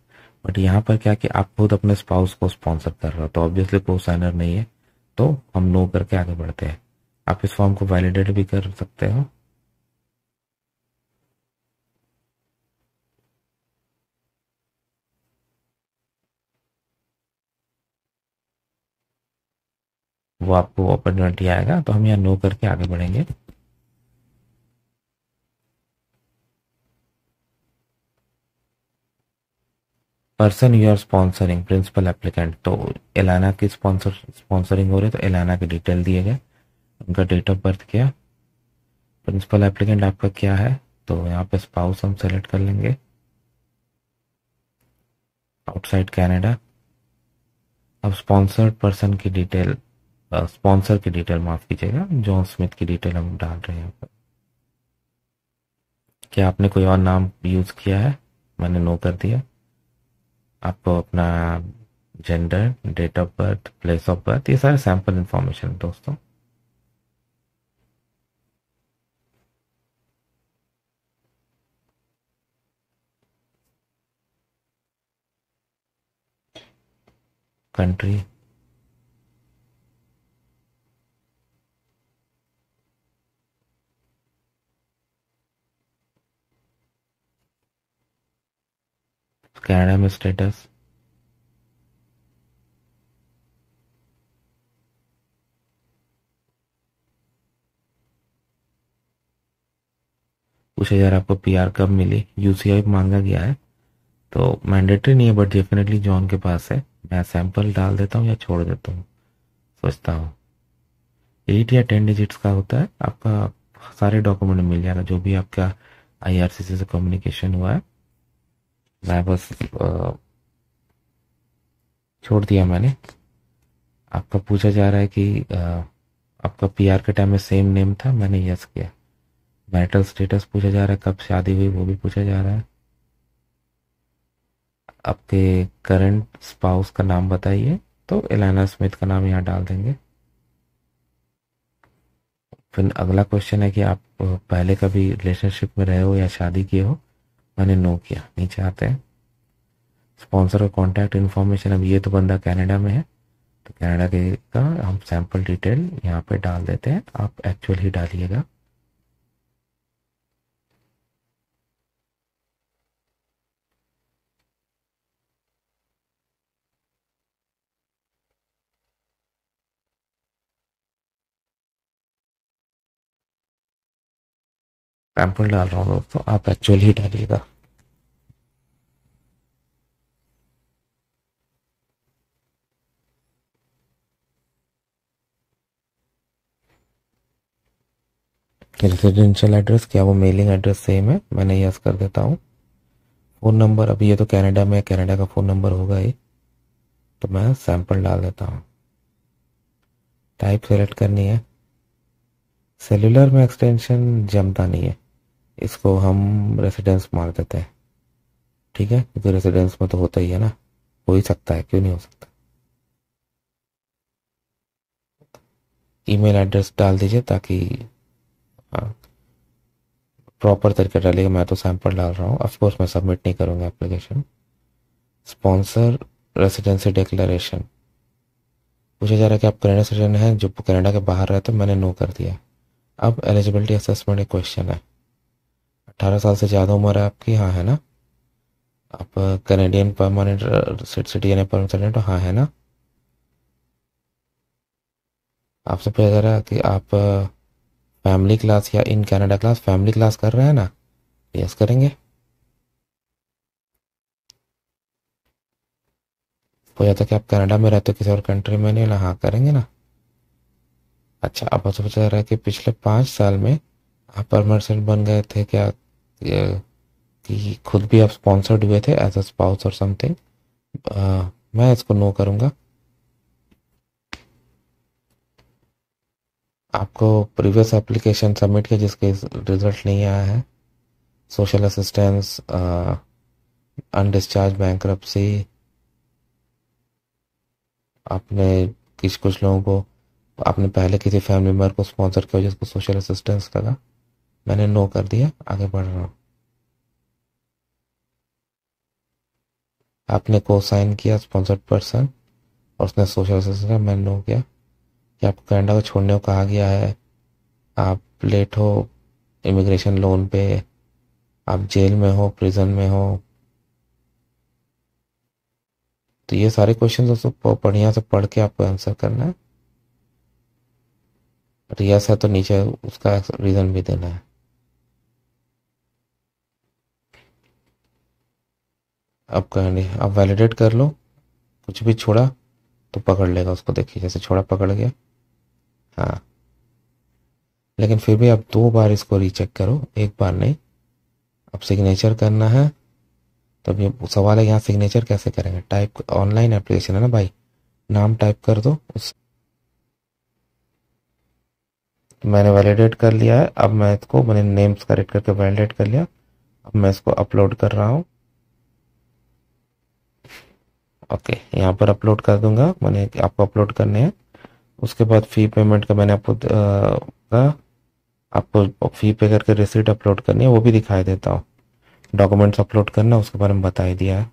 बट यहाँ पर क्या कि आप खुद अपने स्पाउस को स्पॉन्सर कर रहे हो तो ऑब्वियसली को साइनर नहीं है, तो हम नो करके आगे बढ़ते हैं। आप इस फॉर्म को वैलिडेट भी कर सकते हो। वो आपको अपॉर्चुनिटी आएगा, तो हम यहाँ नो करके आगे बढ़ेंगे। Person you are sponsoring principal applicant, तो एलाना की स्पॉन्सरिंग हो रही है, तो एलाना के डिटेल दिए गए, उनका डेट ऑफ बर्थ क्या, प्रिंसिपल एप्लीकेंट आपका क्या है, तो यहाँ पे स्पाउस हम सेलेक्ट कर लेंगे, आउटसाइड कनाडा। अब स्पॉन्सर्ड पर्सन की डिटेल, स्पॉन्सर की डिटेल माफ कीजिएगा, जॉन स्मिथ की डिटेल हम डाल रहे हैं यहाँ पर। क्या आपने कोई और नाम यूज किया है, मैंने नो कर दिया। आपको अपना gender, date of birth, place of birth, ये सारे सैंपल इंफॉर्मेशन दोस्तों। कंट्री, कनाडा में स्टेटस, पूछा जा रहा है आपको पीआर कब मिली, यूसीआई मांगा गया है, तो मैंडेटरी नहीं है बट डेफिनेटली जॉन के पास है। मैं सैंपल डाल देता हूँ या छोड़ देता हूँ, सोचता हूँ। 8 या 10 डिजिट्स का होता है, आपका सारे डॉक्यूमेंट मिल जाएगा जो भी आपका आईआरसीसी से कम्युनिकेशन हुआ है। मैं बस छोड़ दिया मैंने। आपका पूछा जा रहा है कि आपका पीआर के टाइम में सेम नेम था, मैंने यस किया। मैरिटल स्टेटस पूछा जा रहा है, कब शादी हुई वो भी पूछा जा रहा है। आपके करंट स्पाउस का नाम बताइए, तो एलाना स्मिथ का नाम यहाँ डाल देंगे। फिर अगला क्वेश्चन है कि आप पहले कभी रिलेशनशिप में रहे हो या शादी किए हो, मैंने नो किया, नहीं चाहते हैं। स्पॉन्सर का कॉन्टैक्ट इन्फॉर्मेशन, अब ये तो बंदा कनाडा में है तो कनाडा के का हम सैंपल डिटेल यहाँ पे डाल देते हैं, आप एक्चुअल ही डालिएगा। सैंपल डाल रहा हूँ दोस्तों, आप एक्चुअल ही डालिएगा। रेजिडेंशियल एड्रेस, क्या वो मेलिंग एड्रेस सेम है, मैंने यस कर देता हूँ। फ़ोन नंबर, अभी ये तो कनाडा में, कनाडा का फ़ोन नंबर होगा ही, तो मैं सैंपल डाल देता हूँ। टाइप सेलेक्ट करनी है। सेलुलर में एक्सटेंशन जमता नहीं है, इसको हम रेसिडेंस मार देते हैं। ठीक है, क्योंकि रेसिडेंस में तो होता ही है ना, हो ही सकता है, क्यों नहीं हो सकता। ईमेल एड्रेस डाल दीजिए ताकि प्रॉपर तरीके डालिएगा। मैं तो सैंपल डाल रहा हूँ, ऑफकोर्स मैं सबमिट नहीं करूँगा एप्लीकेशन। स्पॉन्सर रेसिडेंसी डिक्लेरेशन पूछा जा रहा है कि आप कनाडा सिटीजन हैं जो कनाडा के बाहर रहते, मैंने नो कर दिया। अब एलिजिबिलिटी असेसमेंट एक क्वेश्चन है। 18 साल से ज़्यादा उम्र है आपकी, हाँ है ना। आप कैनेडियन परमानेंट सिटीजन है, परमानेंट, हाँ है ना। आपसे पूछा जा रहा है कि आप फैमिली क्लास या in Canada class, family class कर रहे हैं ना, यस करेंगे। हो जाता है कि आप कनाडा में रहते हो, किसी और कंट्री में नहीं ना, हाँ करेंगे ना। अच्छा, अब आपसे पूछा जा रहा है कि पिछले 5 साल में आप परमानेंट बन गए थे क्या, कि खुद भी आप स्पॉन्सर्ड हुए थे एज अ स्पाउस और समथिंग। मैं इसको नो करूँगा। आपको प्रीवियस एप्लीकेशन सबमिट किया जिसके रिजल्ट नहीं आया है, सोशल असिस्टेंस, अनडिस्चार्ज बैंक्रप्सी, आपने कुछ लोगों को, आपने पहले किसी फैमिली मेम्बर को स्पॉन्सर किया जिसको सोशल असिस्टेंस लगा, मैंने नो कर दिया, आगे बढ़ रहा हूँ। आपने को साइन किया स्पॉन्सर्ड पर्सन और उसने सोशल असिस्टेंस, मैंने नो किया। कि आपको कनाडा को छोड़ने को कहा गया है, आप लेट हो इमिग्रेशन लोन पे, आप जेल में हो, प्रिजन में हो। तो ये सारे क्वेश्चन दोस्तों बढ़िया से पढ़ के आपको आंसर करना है। यस है तो नीचे उसका रीजन भी देना है। अब कहने अब वैलिडेट कर लो। कुछ भी छोड़ा तो पकड़ लेगा उसको, देखिए जैसे छोड़ा पकड़ गया। हाँ, लेकिन फिर भी आप 2 बार इसको रीचेक करो, एक बार नहीं। अब सिग्नेचर करना है। तब ये सवाल है, यहाँ सिग्नेचर कैसे करेंगे, टाइप ऑनलाइन एप्लीकेशन है ना भाई, नाम टाइप कर दो उस। मैंने वैलिडेट कर लिया है। अब मैं इसको, मैंने नेम्स करेक्ट करके वैलिडेट कर लिया। अब मैं इसको अपलोड कर रहा हूँ। ओके, यहाँ पर अपलोड कर दूंगा, मैंने आपको अपलोड करने हैं। उसके बाद फ़ी पेमेंट का मैंने आपको फ़ी पे करके रिसीट अपलोड करनी है, वो भी दिखाई देता हूँ। डॉक्यूमेंट्स अपलोड करना उसके बारे में बता ही दिया है।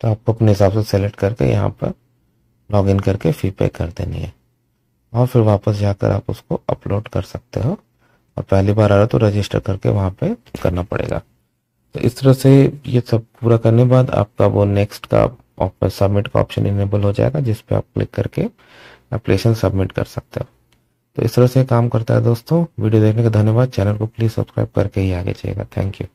तो आपको अपने हिसाब से सेलेक्ट करके यहाँ पर लॉगिन करके फ़ी पे कर देनी है, और फिर वापस जाकर आप उसको अपलोड कर सकते हो। और पहली बार आ रहा तो रजिस्टर करके वहाँ पे करना पड़ेगा। तो इस तरह से ये सब पूरा करने के बाद आपका वो नेक्स्ट का सबमिट का ऑप्शन इनेबल हो जाएगा, जिस पे आप क्लिक करके एप्लीकेशन सबमिट कर सकते हो। तो इस तरह से काम करता है दोस्तों। वीडियो देखने का धन्यवाद। चैनल को प्लीज़ सब्सक्राइब करके ही आगे चलिएगा। Thank you.